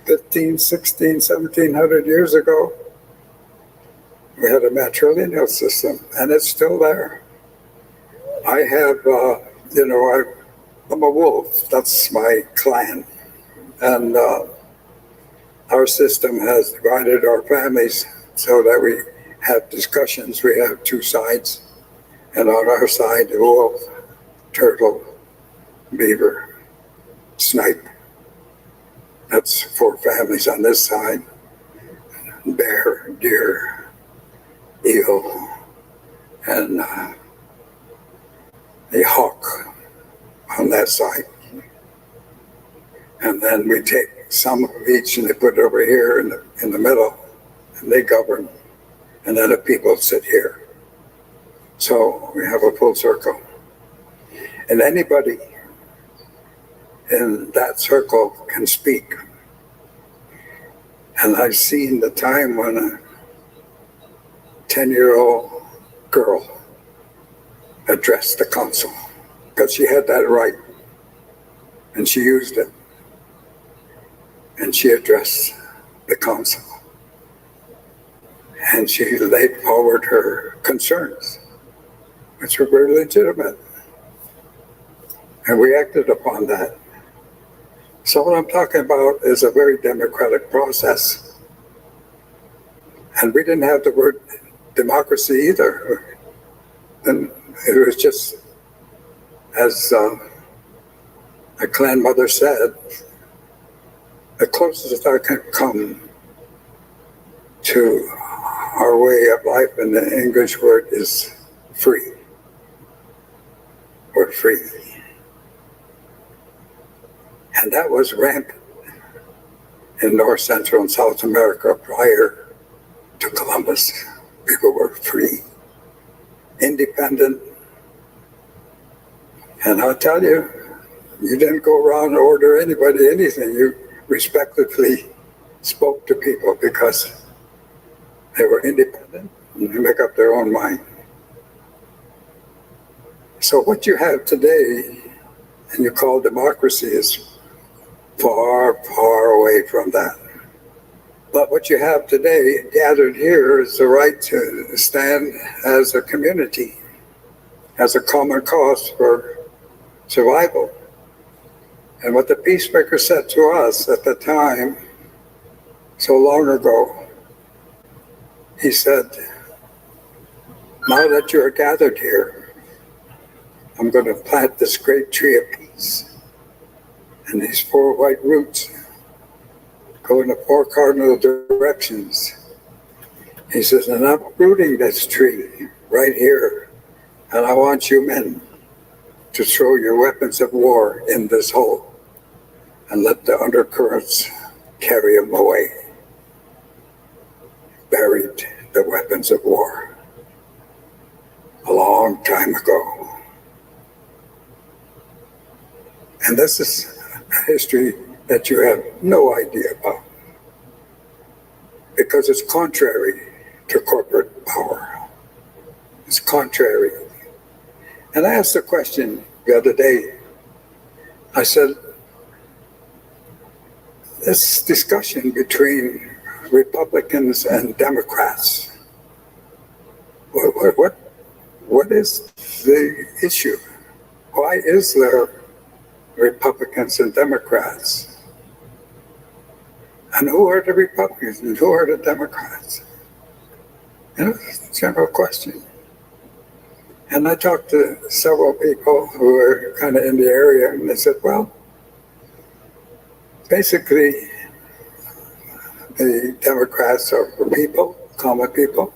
Speaker 6: $1500, $1600, $1700 years ago, we had a matrilineal system, and it's still there. I have, I'm a wolf. That's my clan. And our system has divided our families so that we have discussions. We have 2 sides. And on our side, the wolf, turtle, beaver, snipe. That's 4 families on this side. Bear, deer, eagle, and the hawk on that side. And then we take some of each and they put it over here in the middle, and they govern. And then the people sit here. So we have a full circle. And anybody in that circle can speak. And I've seen the time when a 10-year-old girl addressed the council, because she had that right, and she used it. And she addressed the council. And she laid forward her concerns, which were very legitimate. And we acted upon that. So what I'm talking about is a very democratic process. And we didn't have the word democracy either. And it was just, as my clan mother said, the closest I can come to our way of life, and the English word is free. We're free. And that was rampant in North, Central, and South America prior to Columbus. People were free, independent. And I'll tell you, you didn't go around and order anybody anything. You respectfully spoke to people because they were independent and they make up their own mind. So what you have today, and you call democracy, is far, far away from that. But what you have today gathered here is the right to stand as a community, as a common cause for survival. And what the peacemaker said to us at the time, so long ago, he said, now that you are gathered here, I'm going to plant this great tree of peace. And these 4 white roots go in the 4 cardinal directions. He says, and I'm rooting this tree right here. And I want you men to throw your weapons of war in this hole and let the undercurrents carry them away. Buried the weapons of war a long time ago. And this is a history that you have no idea about, because it's contrary to corporate power. It's contrary. And I asked the question the other day, I said, this discussion between Republicans and Democrats, what is the issue? Why is there Republicans and Democrats? And who are the Republicans and who are the Democrats? You know, it's a general question. And I talked to several people who are kind of in the area, and they said, well, basically, the Democrats are for people, common people,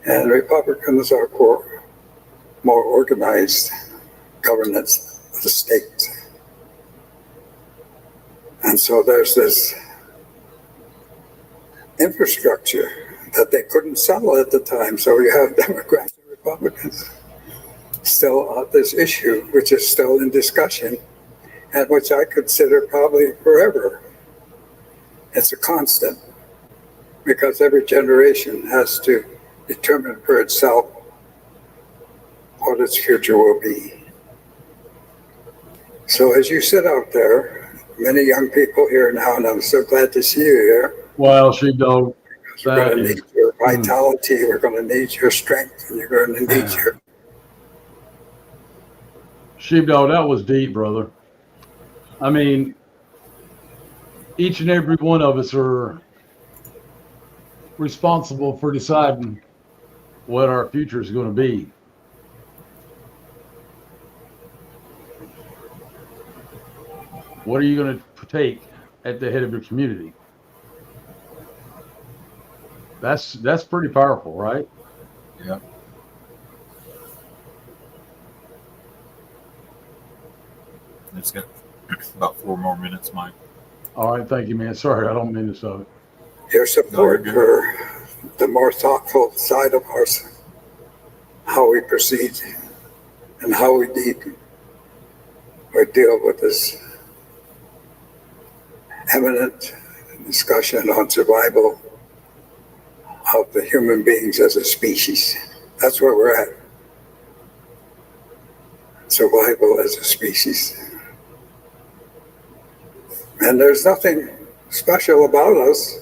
Speaker 6: and Republicans are for more organized governance of the state. And so there's this infrastructure that they couldn't settle at the time. So you have Democrats and Republicans still on this issue, which is still in discussion, and which I consider probably forever. It's a constant, because every generation has to determine for itself what its future will be. So as you sit out there, many young people here now, and I'm so glad to see you here.
Speaker 2: Well, sheepdog,
Speaker 6: We're going to need your vitality, we're going to need your strength, and you're going to need your...
Speaker 2: sheepdog, that was deep, brother. I mean, each and every one of us are responsible for deciding what our future is going to be. What are you going to take at the head of your community? That's pretty powerful, right?
Speaker 3: Yeah. It's got about 4 more minutes, Mike.
Speaker 2: All right, thank you, man. Sorry, I don't mean to stop it.
Speaker 6: Your support for the more thoughtful side of us, how we proceed and how we deal with this eminent discussion on survival of the human beings as a species. That's where we're at. Survival as a species. And there's nothing special about us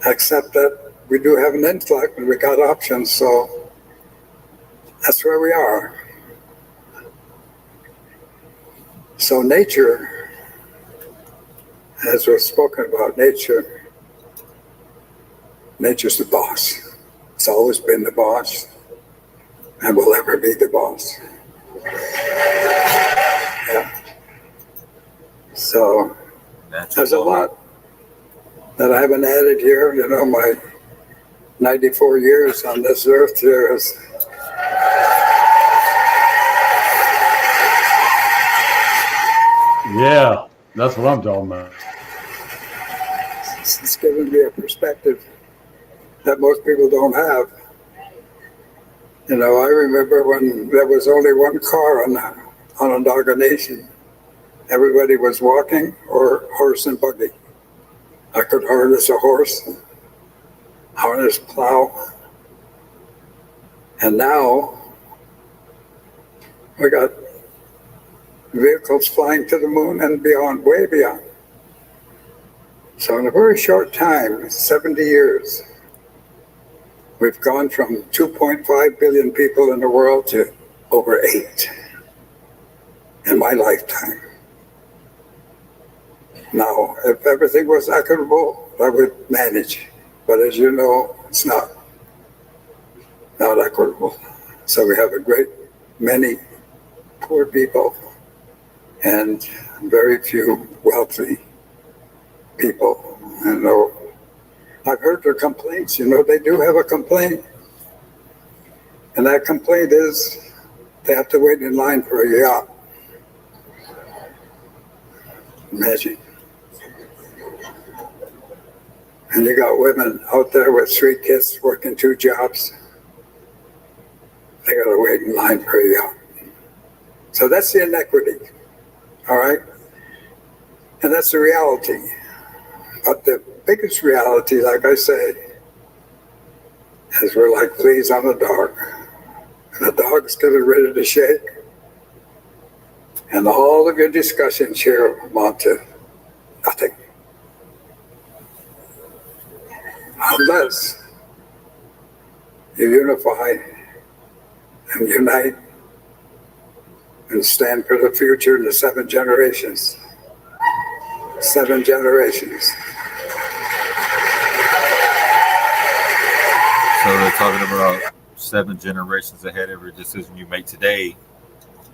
Speaker 6: except that we do have an intellect and we got options, so that's where we are. So nature, as we've spoken about nature, nature's the boss. It's always been the boss and will ever be the boss. Yeah. So there's a lot that I haven't added here. You know, my 94 years on this earth here is
Speaker 2: Yeah, that's what I'm talking about.
Speaker 6: it's given me a perspective that most people don't have. You know, I remember when there was only one car on Onondaga Nation. Everybody was walking or horse and buggy. I could harness a horse, harness plow. And now we got vehicles flying to the moon and beyond, way beyond. So in a very short time, 70 years, we've gone from 2.5 billion people in the world to over 8 in my lifetime. Now, if everything was equitable, I would manage. But as you know, it's not equitable. So we have a great many poor people and very few wealthy people. And I've heard their complaints. You know, they do have a complaint. And that complaint is they have to wait in line for a yacht. Imagine. And you got women out there with 3 kids working 2 jobs. They got to wait in line for a yacht. So that's the inequity, all right? And that's the reality. But the biggest reality, like I say, is we're like fleas on a dog. And the dog's getting ready to shake. And all of your discussions here amount to nothing. Unless you unify and unite and stand for the future in the 7 generations. 7 generations.
Speaker 3: So they're talking about 7 generations ahead. Every decision you make today,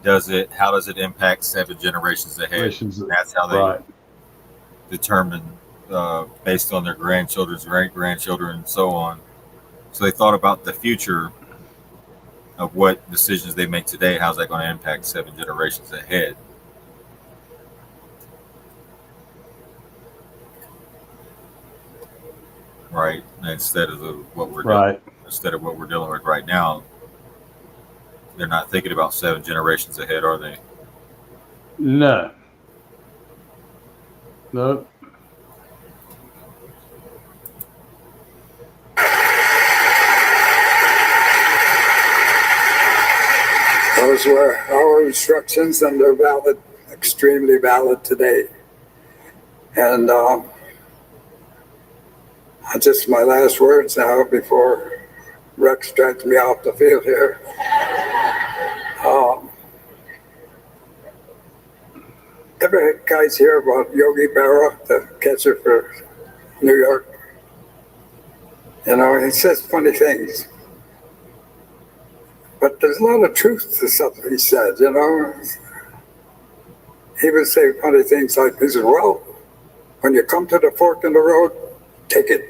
Speaker 3: how does it impact 7 generations ahead? That's how they determine based on their grandchildren's great-grandchildren and so on. So they thought about the future of what decisions they make today. How's that going to impact 7 generations ahead? Right, instead of what we're dealing with right now. They're not thinking about 7 generations ahead, are they?
Speaker 2: No. No.
Speaker 6: Those were our instructions, and they're valid, extremely valid today. And just my last words now before Rex drags me off the field here. Ever guys hear about Yogi Berra, the catcher for New York? You know, he says funny things. But there's a lot of truth to something he said, you know. He would say funny things like, he said, well, when you come to the fork in the road, take it.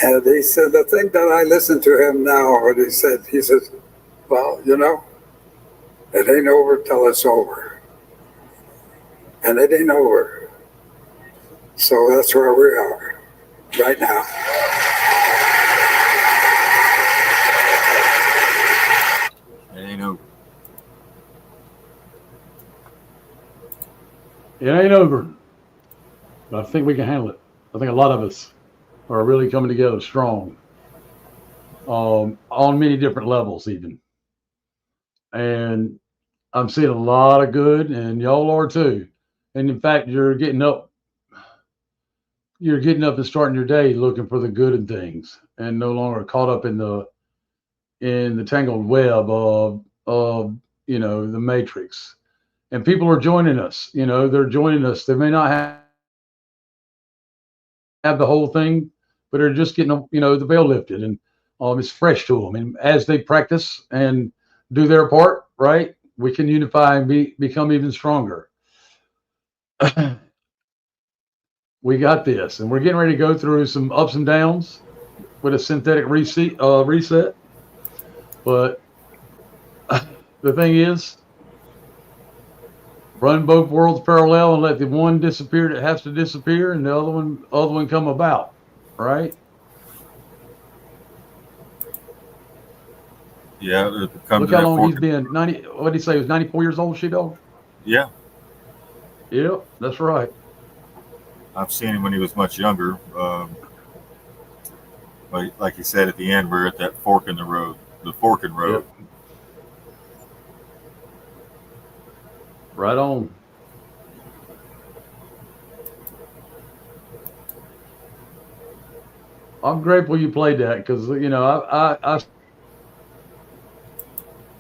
Speaker 6: And he said, the thing that I listen to him now, what he says, well, you know, it ain't over till it's over. And it ain't over. So that's where we are right now.
Speaker 3: It ain't over.
Speaker 2: It ain't over. But I think we can handle it. I think a lot of us are really coming together strong on many different levels even. And I'm seeing a lot of good, and y'all are too. And in fact, you're getting up and starting your day looking for the good in things and no longer caught up in the tangled web of you know, the matrix. And people are joining us, you know, they're joining us. They may not have the whole thing, but they're just getting, you know, the veil lifted, and it's fresh to them. And as they practice and do their part, right, we can unify and become even stronger. we got this, and we're getting ready to go through some ups and downs with a synthetic reset. But the thing is, run both worlds parallel and let the one disappear that has to disappear, and the other one come about, right?
Speaker 3: Yeah, it comes
Speaker 2: Look
Speaker 3: to
Speaker 2: how
Speaker 3: that
Speaker 2: long he's
Speaker 3: fork.
Speaker 2: been. 90. What did he say? He was 94 years old, Sheepdog?
Speaker 3: Yeah,
Speaker 2: Yep, that's right.
Speaker 3: I've seen him when he was much younger. But like you said at the end, we're at that fork in the road. The fork in road.
Speaker 2: Yep. Right on. I'm grateful you played that because, you know, I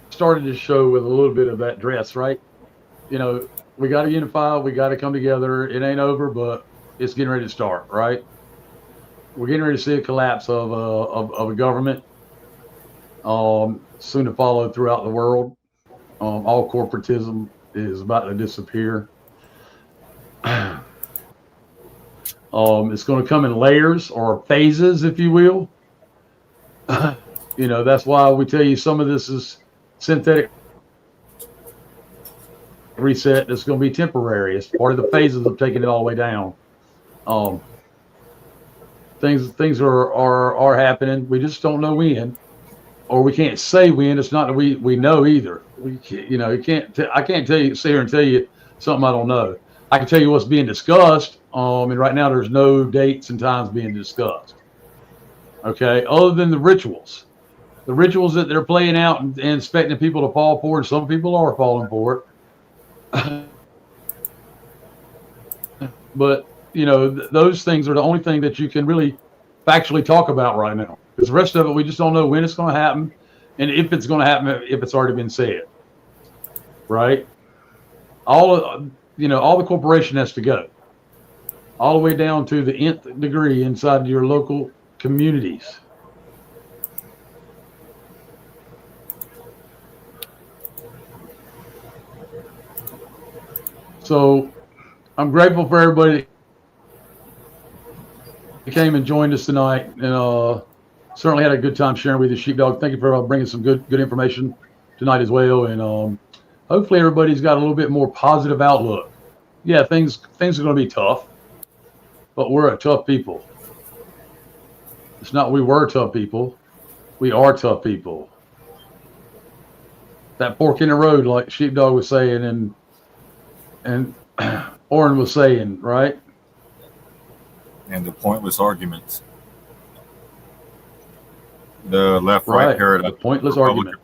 Speaker 2: started this show with a little bit of that dress, right? You know, we got to unify. We got to come together. It ain't over, but it's getting ready to start, right? We're getting ready to see a collapse of a government soon to follow throughout the world. All corporatism is about to disappear. It's going to come in layers or phases, if you will. You know, that's why we tell you some of this is synthetic reset that's going to be temporary. It's part of the phases of taking it all the way down. Things are happening. We just don't know when, or we can't say when. It's not that we know either. We can't, you know, I can't sit here and tell you something I don't know. I can tell you what's being discussed. And right now there's no dates and times being discussed. Okay, other than the rituals that they're playing out and expecting people to fall for, and some people are falling for it. But you know, those things are the only thing that you can really factually talk about right now. Because the rest of it, we just don't know when it's going to happen, and if it's going to happen, if it's already been said. Right? All the corporation has to go, all the way down to the nth degree inside your local communities. So I'm grateful for everybody that came and joined us tonight, and certainly had a good time sharing with you, Sheepdog. Thank you for bringing some good information tonight as well, and hopefully everybody's got a little bit more positive outlook. Yeah, things are going to be tough, but we're a tough people. It's not we were tough people. We are tough people. That fork in the road, like Sheepdog was saying, and Orrin was saying, right?
Speaker 3: And the pointless arguments. The left-right paradigm.
Speaker 2: The pointless argument.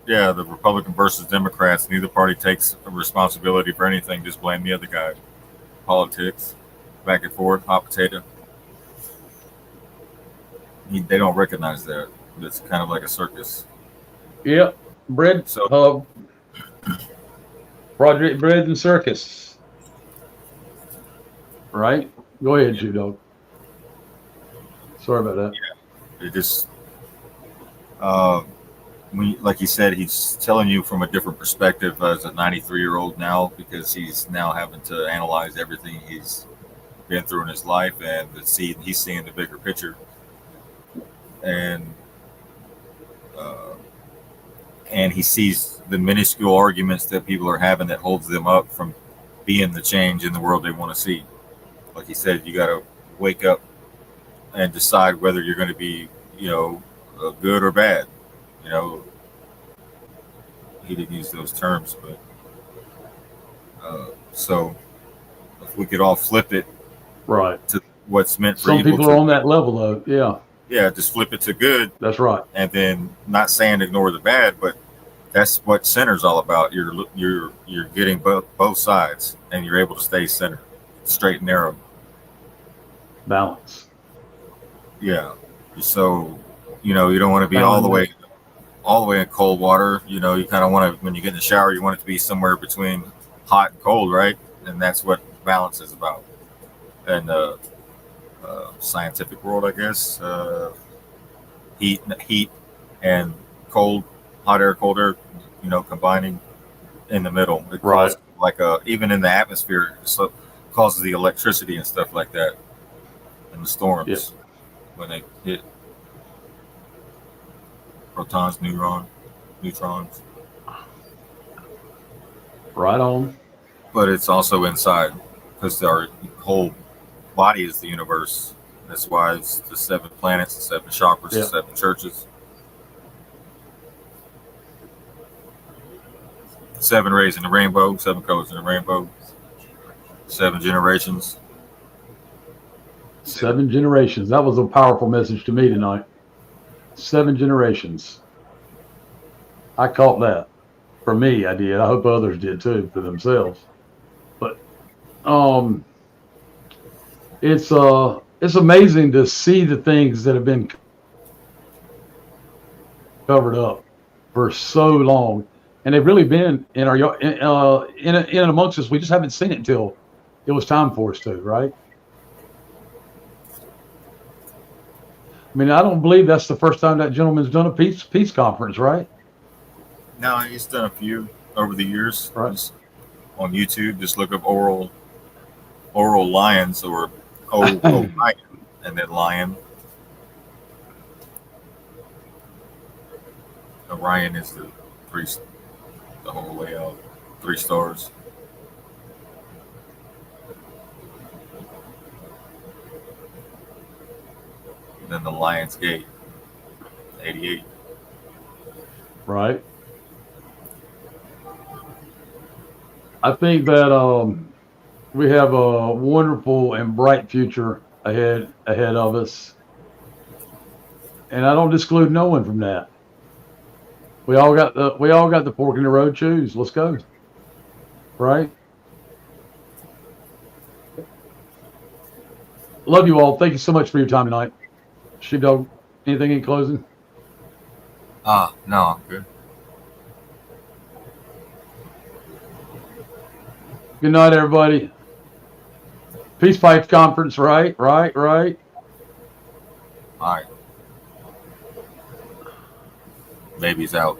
Speaker 3: The Republican versus Democrats. Neither party takes responsibility for anything. Just blame the other guy. Politics, back and forth, hot potato. They don't recognize that. It's kind of like a circus.
Speaker 2: Yep, bread.
Speaker 3: So,
Speaker 2: bread and circus. Right? Go ahead, Sheepdog. Sorry about that.
Speaker 3: Yeah, it just, like you said, he's telling you from a different perspective as a 93-year-old now, because he's now having to analyze everything he's been through in his life, and he's seeing the bigger picture. And he sees the minuscule arguments that people are having that holds them up from being the change in the world they want to see. Like he said, you got to wake up and decide whether you're going to be, good or bad. He didn't use those terms, but so if we could all flip it
Speaker 2: right
Speaker 3: to what's meant for
Speaker 2: some
Speaker 3: evil.
Speaker 2: People are on that level, though. Yeah,
Speaker 3: just flip it to good.
Speaker 2: That's right.
Speaker 3: And then not saying ignore the bad, but that's what center's all about. You're getting both sides, and you're able to stay centered, straight and narrow.
Speaker 2: Balance.
Speaker 3: Yeah. So, you don't want to be all the way in cold water. You kind of want to, when you get in the shower, you want it to be somewhere between hot and cold, right? And that's what balance is about. And scientific world, I guess, heat and cold, hot air, cold air, combining in the middle. It
Speaker 2: right.
Speaker 3: Like even in the atmosphere, so causes the electricity and stuff like that in the storms when they hit protons, neutrons.
Speaker 2: Right on.
Speaker 3: But it's also inside because our whole body is the universe. That's why it's the 7 planets, the 7 chakras, the 7 churches. 7 rays in the rainbow, 7 colors in the rainbow, 7 generations.
Speaker 2: 7 generations. That was a powerful message to me tonight. 7 generations. I caught that. For me, I did. I hope others did too for themselves. But it's amazing to see the things that have been covered up for so long, and they've really been in our in and amongst us. We just haven't seen it until it was time for us to, right? I mean, I don't believe that's the first time that gentleman's done a peace conference, right?
Speaker 3: No, he's done a few over the years.
Speaker 2: Right.
Speaker 3: Just on YouTube, just look up oral lions or Orion and then lion. Orion is the whole way out, 3 stars. And then the Lion's Gate, 88.
Speaker 2: Right. I think that we have a wonderful and bright future ahead of us, and I don't exclude no one from that. We all got the fork in the road. Choose. Let's go. Right. Love you all. Thank you so much for your time tonight. Sheepdog, anything in closing?
Speaker 3: No, I'm good.
Speaker 2: Good night, everybody. Peace Pipe Conference, right?
Speaker 3: All right. Baby's out.